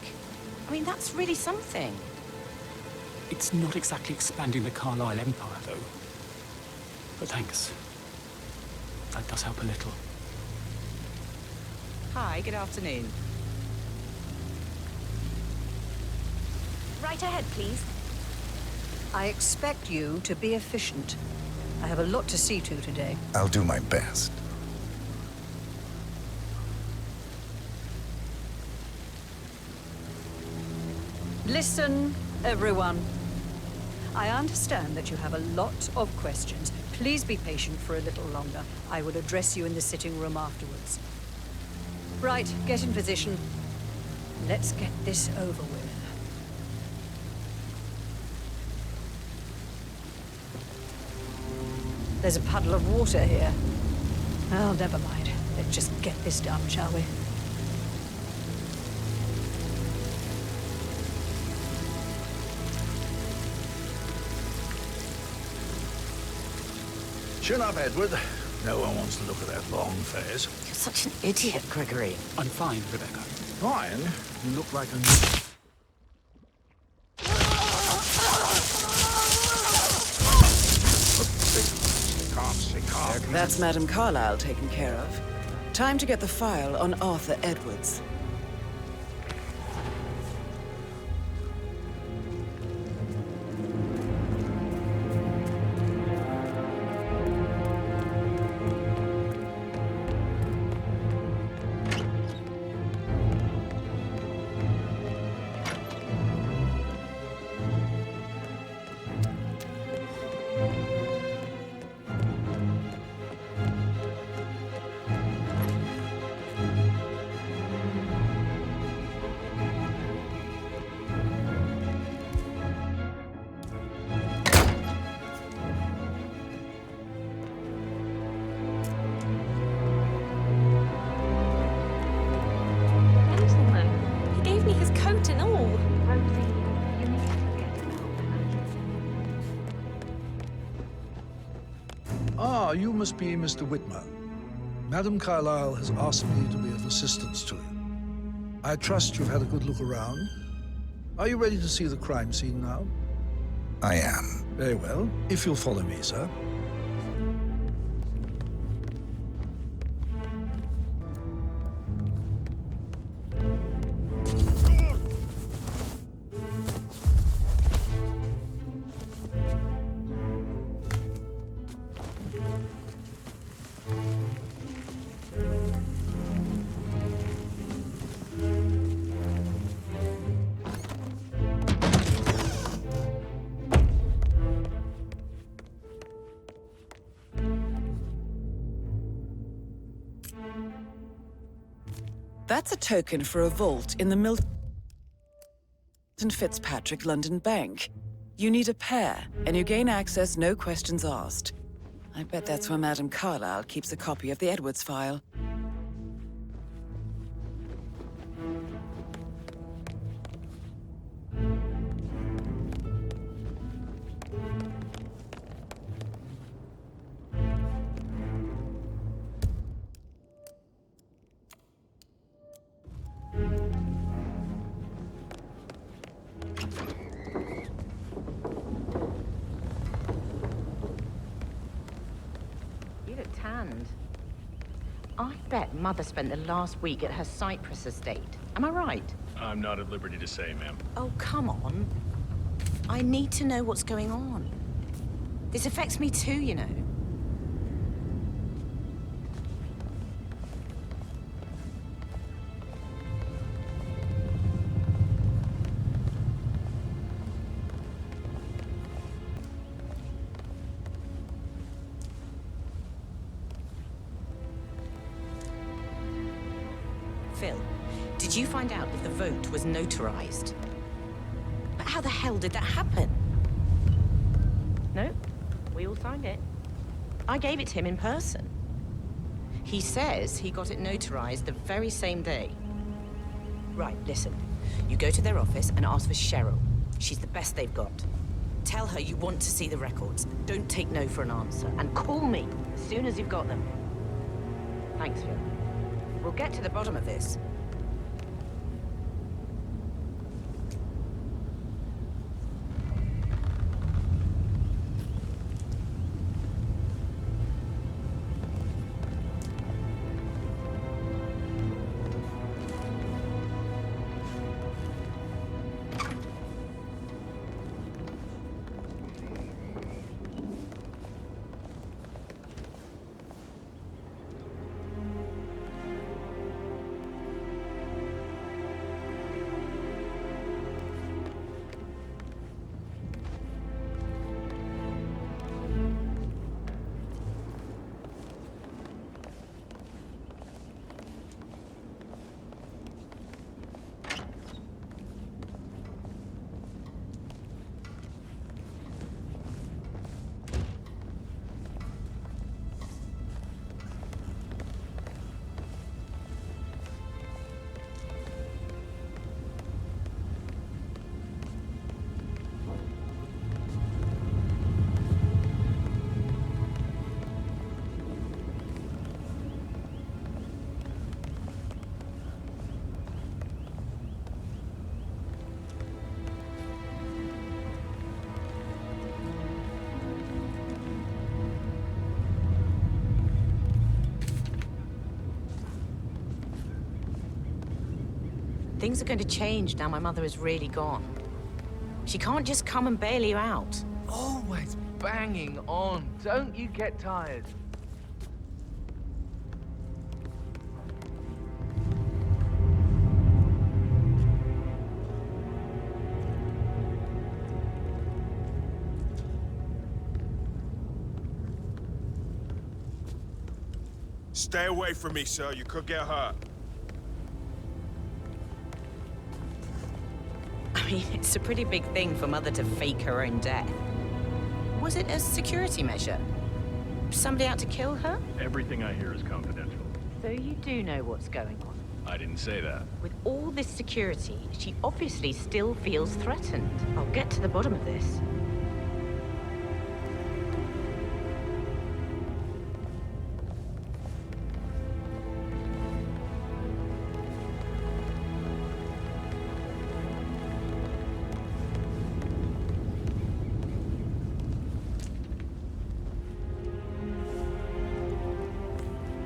I mean, that's really something. It's not exactly expanding the Carlisle empire, though. But thanks. That does help a little. Hi, good afternoon. Right ahead, please. I expect you to be efficient. I have a lot to see to today. I'll do my best. Listen, everyone. I understand that you have a lot of questions. Please be patient for a little longer. I will address you in the sitting room afterwards. Right, get in position. Let's get this over with. There's a puddle of water here. Oh, never mind. Let's just get this done, shall we? Chin up, Edward. No one wants to look at that long face. You're such an idiot, Gregory. I'm fine, Rebecca. Fine. You look like a... That's Madame Carlisle taken care of. Time to get the file on Arthur Edwards. He gave me his coat and all. Ah, you must be Mr. Witmer. Madame Carlisle has asked me to be of assistance to you. I trust you've had a good look around. Are you ready to see the crime scene now? I am. Very well. If you'll follow me, sir. That's a token for a vault in the Milton Fitzpatrick London Bank. You need a pair, and you gain access no questions asked. I bet that's where Madame Carlisle keeps a copy of the Edwards file. You look tanned. I bet Mother spent the last week at her Cyprus estate. Am I right? I'm not at liberty to say, ma'am. Oh, come on. I need to know what's going on. This affects me too, you know. Phil, did you find out if the vote was notarized? But how the hell did that happen? No, we all signed it. I gave it to him in person. He says he got it notarized the very same day. Right, listen. You go to their office and ask for Cheryl. She's the best they've got. Tell her you want to see the records. Don't take no for an answer. And call me as soon as you've got them. Thanks, Phil. We'll get to the bottom of this. Things are going to change now my mother is really gone. She can't just come and bail you out. Always banging on. Don't you get tired? Stay away from me, sir. You could get hurt. I mean, it's a pretty big thing for Mother to fake her own death. Was it a security measure? Somebody out to kill her? Everything I hear is confidential. So you do know what's going on. I didn't say that. With all this security, she obviously still feels threatened. I'll get to the bottom of this.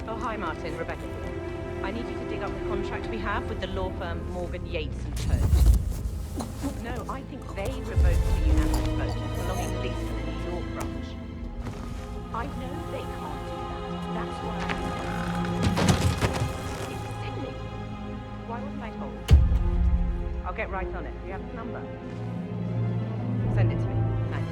Oh, hi, Martin. Rebecca here. I need you to dig up the contract we have with the law firm Morgan, Yates and Post. No, I think they revoked the unanimous vote belonging at least to the New York branch. I know they can't do that. That's why it's silly. Why wasn't I told? I'll get right on it. Do you have the number? Send it to me. Thanks.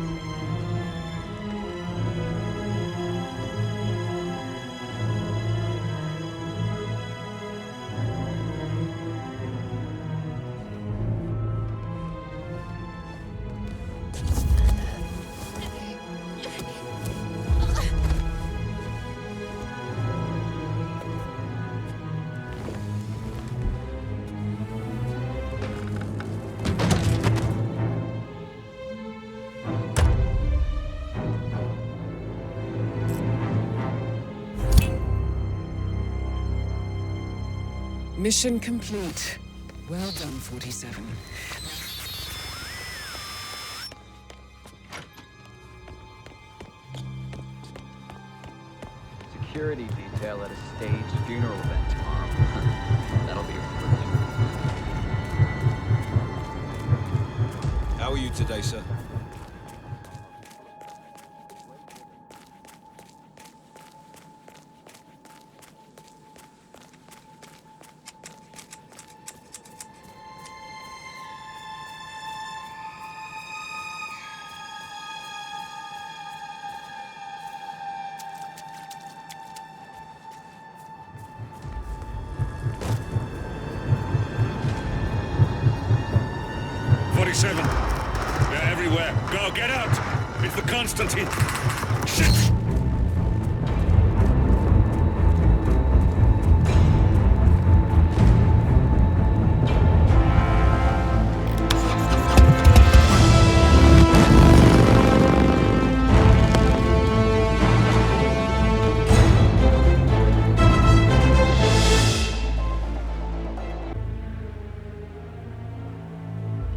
Mission complete. Well done, 47. Security detail at a staged funeral event tomorrow. That'll be a first. How are you today, sir? They're everywhere. Go, get out! It's the Constantine. Shit!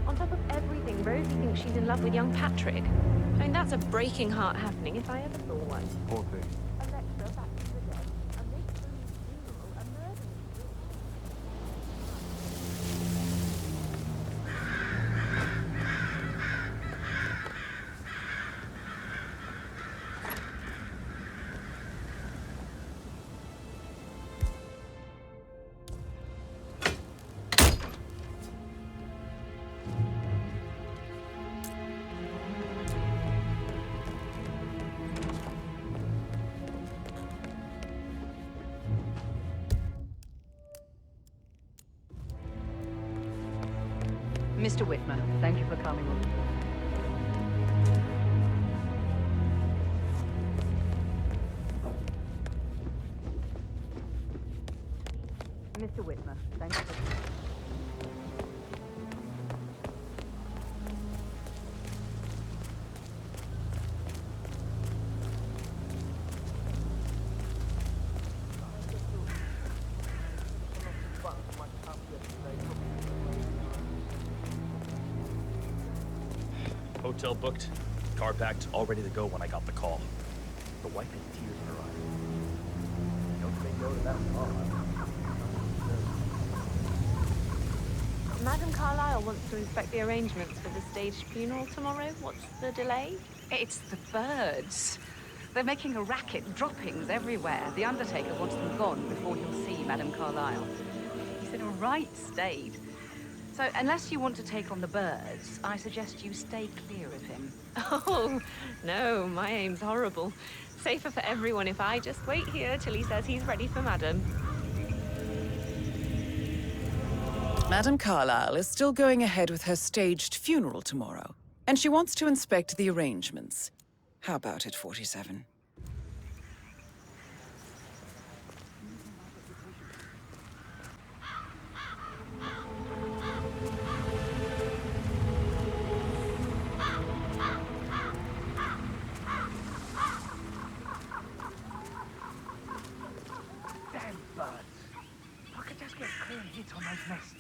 On top of everything, Rosie thinks she's in love with young Patrick. I mean, that's a breaking heart happening if I ever saw one. Poor thing. Alexa, back to the dead. A make-believe funeral, a murder mystery. Mr. Witmer, thank you for coming. Mr. Witmer, thank you for Hotel booked, car packed, all ready to go when I got the call. The wife had tears in her eyes. Don't say no to that car. Madam Carlisle wants to inspect the arrangements for the staged funeral tomorrow. What's the delay? It's the birds. They're making a racket, droppings everywhere. The undertaker wants them gone before he'll see Madam Carlisle. He's in a right state. So, unless you want to take on the birds, I suggest you stay clear of him. Oh, no, my aim's horrible. Safer for everyone if I just wait here till he says he's ready for Madam. Madam Carlisle is still going ahead with her staged funeral tomorrow, and she wants to inspect the arrangements. How about it, 47? Damn birds. If I could just get clear hits on those nests.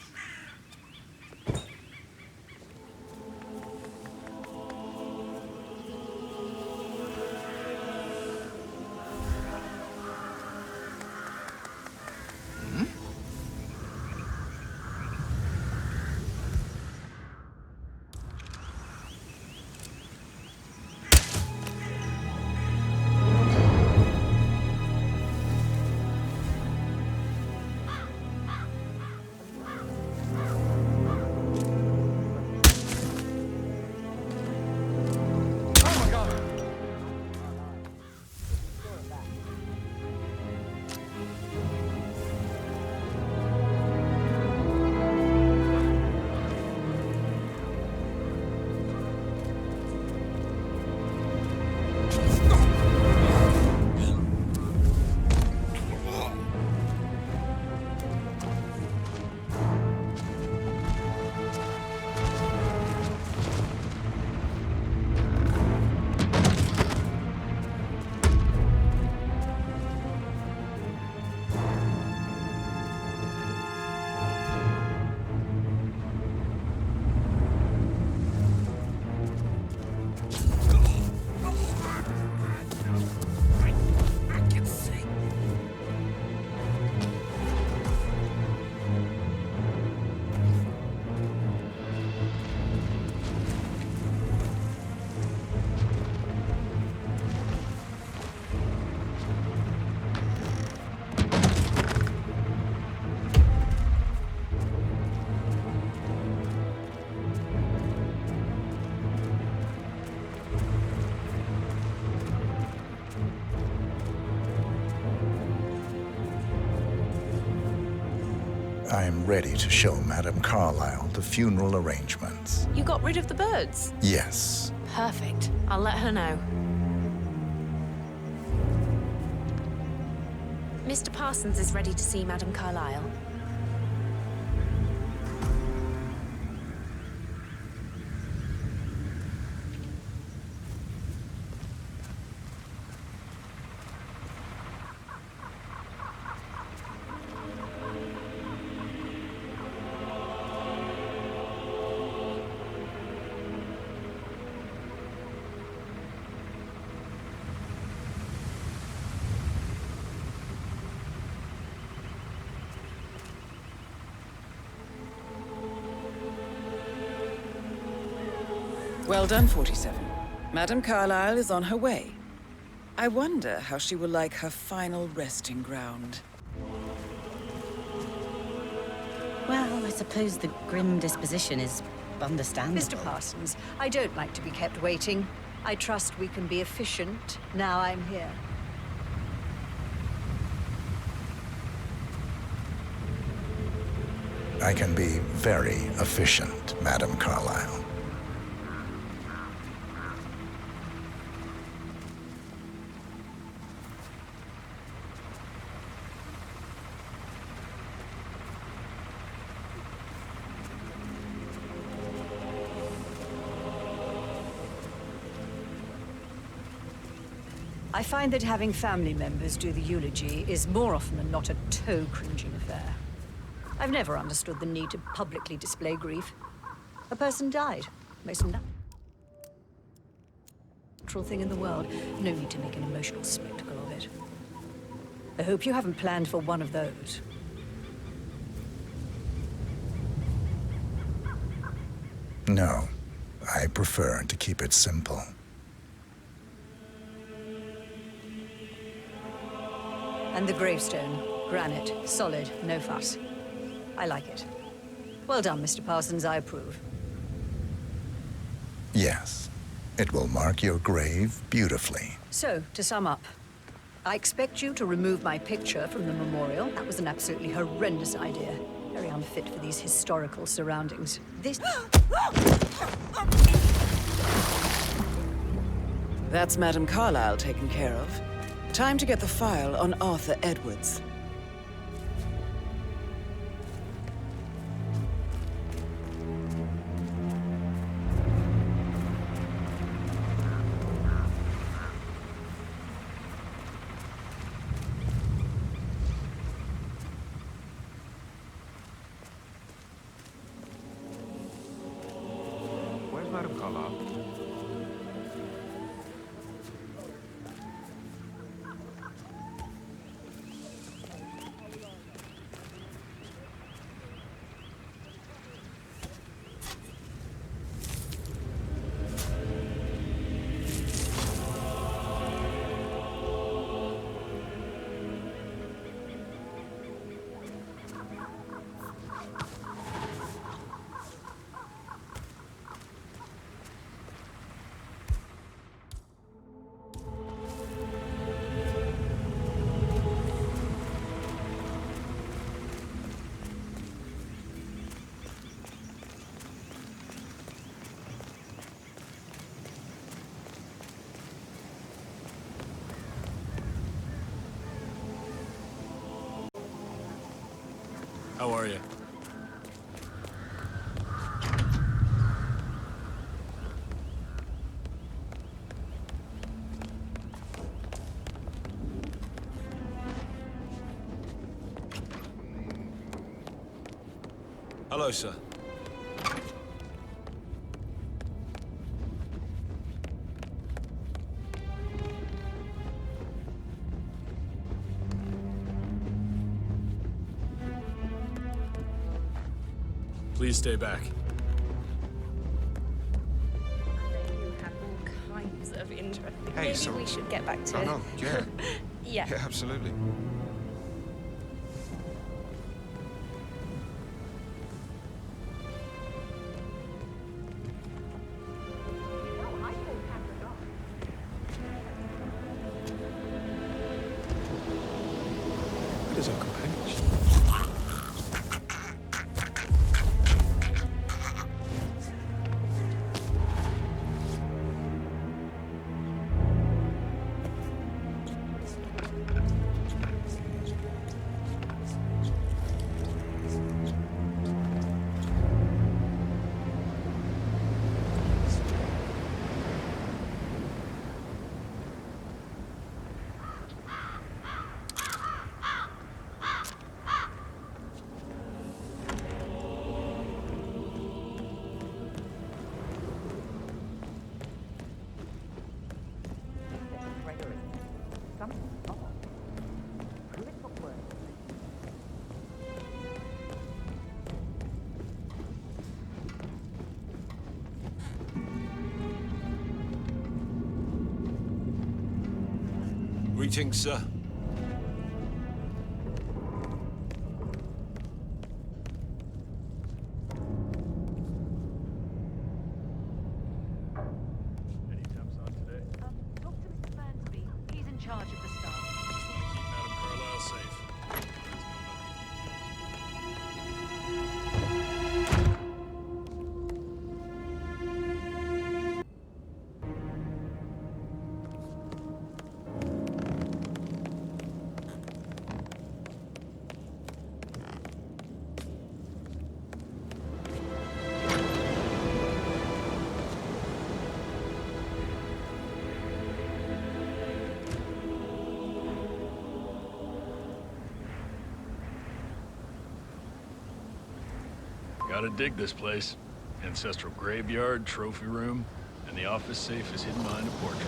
I'm ready to show Madame Carlisle the funeral arrangements. You got rid of the birds? Yes. Perfect. I'll let her know. Mr. Parsons is ready to see Madame Carlisle. Well done, 47. Madame Carlisle is on her way. I wonder how she will like her final resting ground. Well, I suppose the grim disposition is understandable. Mr. Parsons, I don't like to be kept waiting. I trust we can be efficient now I'm here. I can be very efficient, Madame Carlisle. I find that having family members do the eulogy is more often than not a toe-cringing affair. I've never understood the need to publicly display grief. A person died. Most natural thing in the world. No need to make an emotional spectacle of it. I hope you haven't planned for one of those. No, I prefer to keep it simple. And the gravestone, granite, solid, no fuss. I like it. Well done, Mr. Parsons, I approve. Yes, it will mark your grave beautifully. So, to sum up, I expect you to remove my picture from the memorial. That was an absolutely horrendous idea. Very unfit for these historical surroundings. This... That's Madame Carlisle taken care of. Time to get the file on Arthur Edwards. Where's Madame Carlisle? How are you? Hello, sir. Please stay back. You have all kinds of interest. Hey, Maybe so- we should get back to... Oh, no, yeah. Yeah. Yeah, absolutely. Where does Uncle Hamish? Greetings, sir. Any temps on today? Talk to Mr. Burnsby. He's in charge of the staff. Just want to keep Madam Carlisle safe. Gotta dig this place. Ancestral graveyard, trophy room, and the office safe is hidden behind a portrait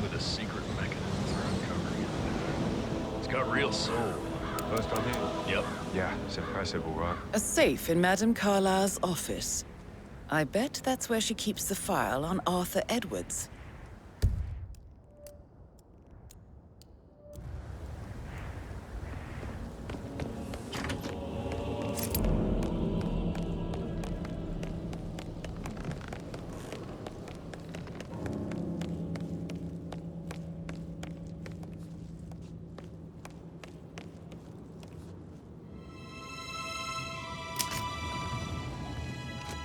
with a secret mechanism for uncovering it. It's got real soul. First time here? Yep. Yeah, it's impressive, all right. A safe in Madame Carlisle's office. I bet that's where she keeps the file on Arthur Edwards.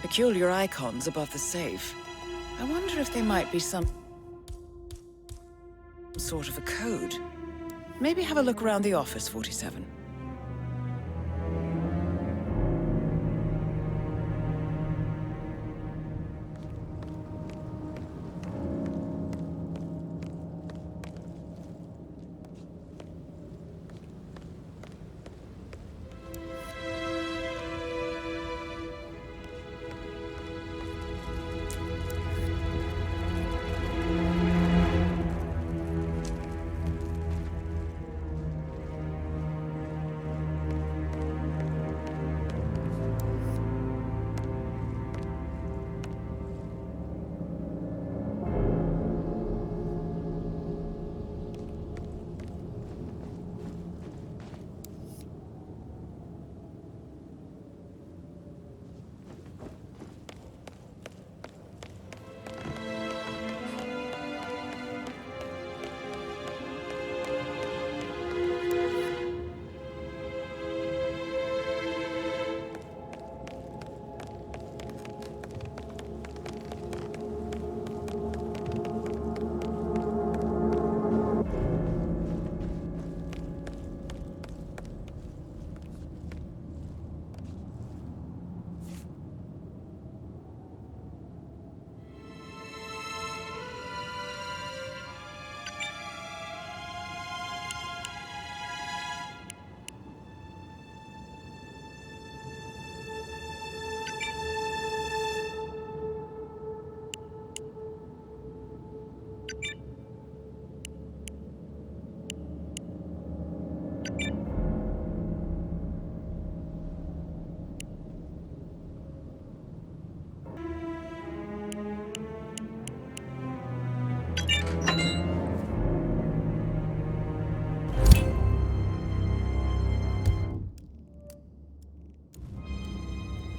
Peculiar icons above the safe. I wonder if there might be some sort of a code. Maybe have a look around the office, 47.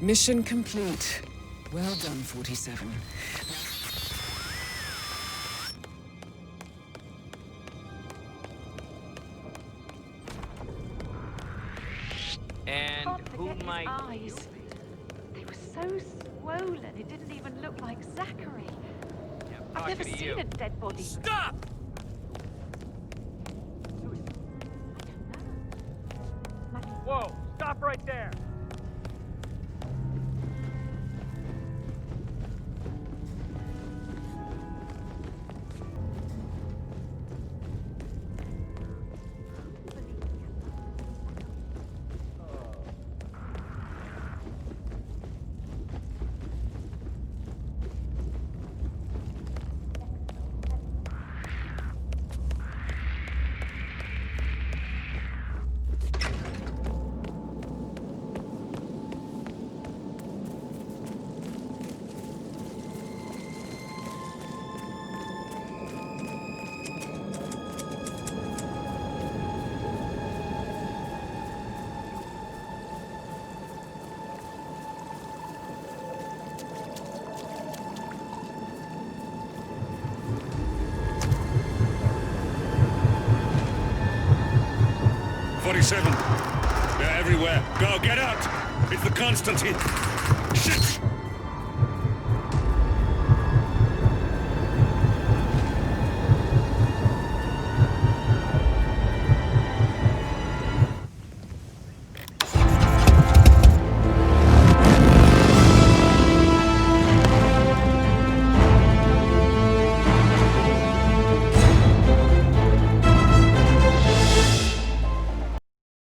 Mission complete. Well done, 47. And who might... eyes. They were so swollen, it didn't even look like Zachary. I've never seen a dead body. Stop! Whoa, stop right there! 47. They're everywhere. Go, get out! It's the Constantine. Shit!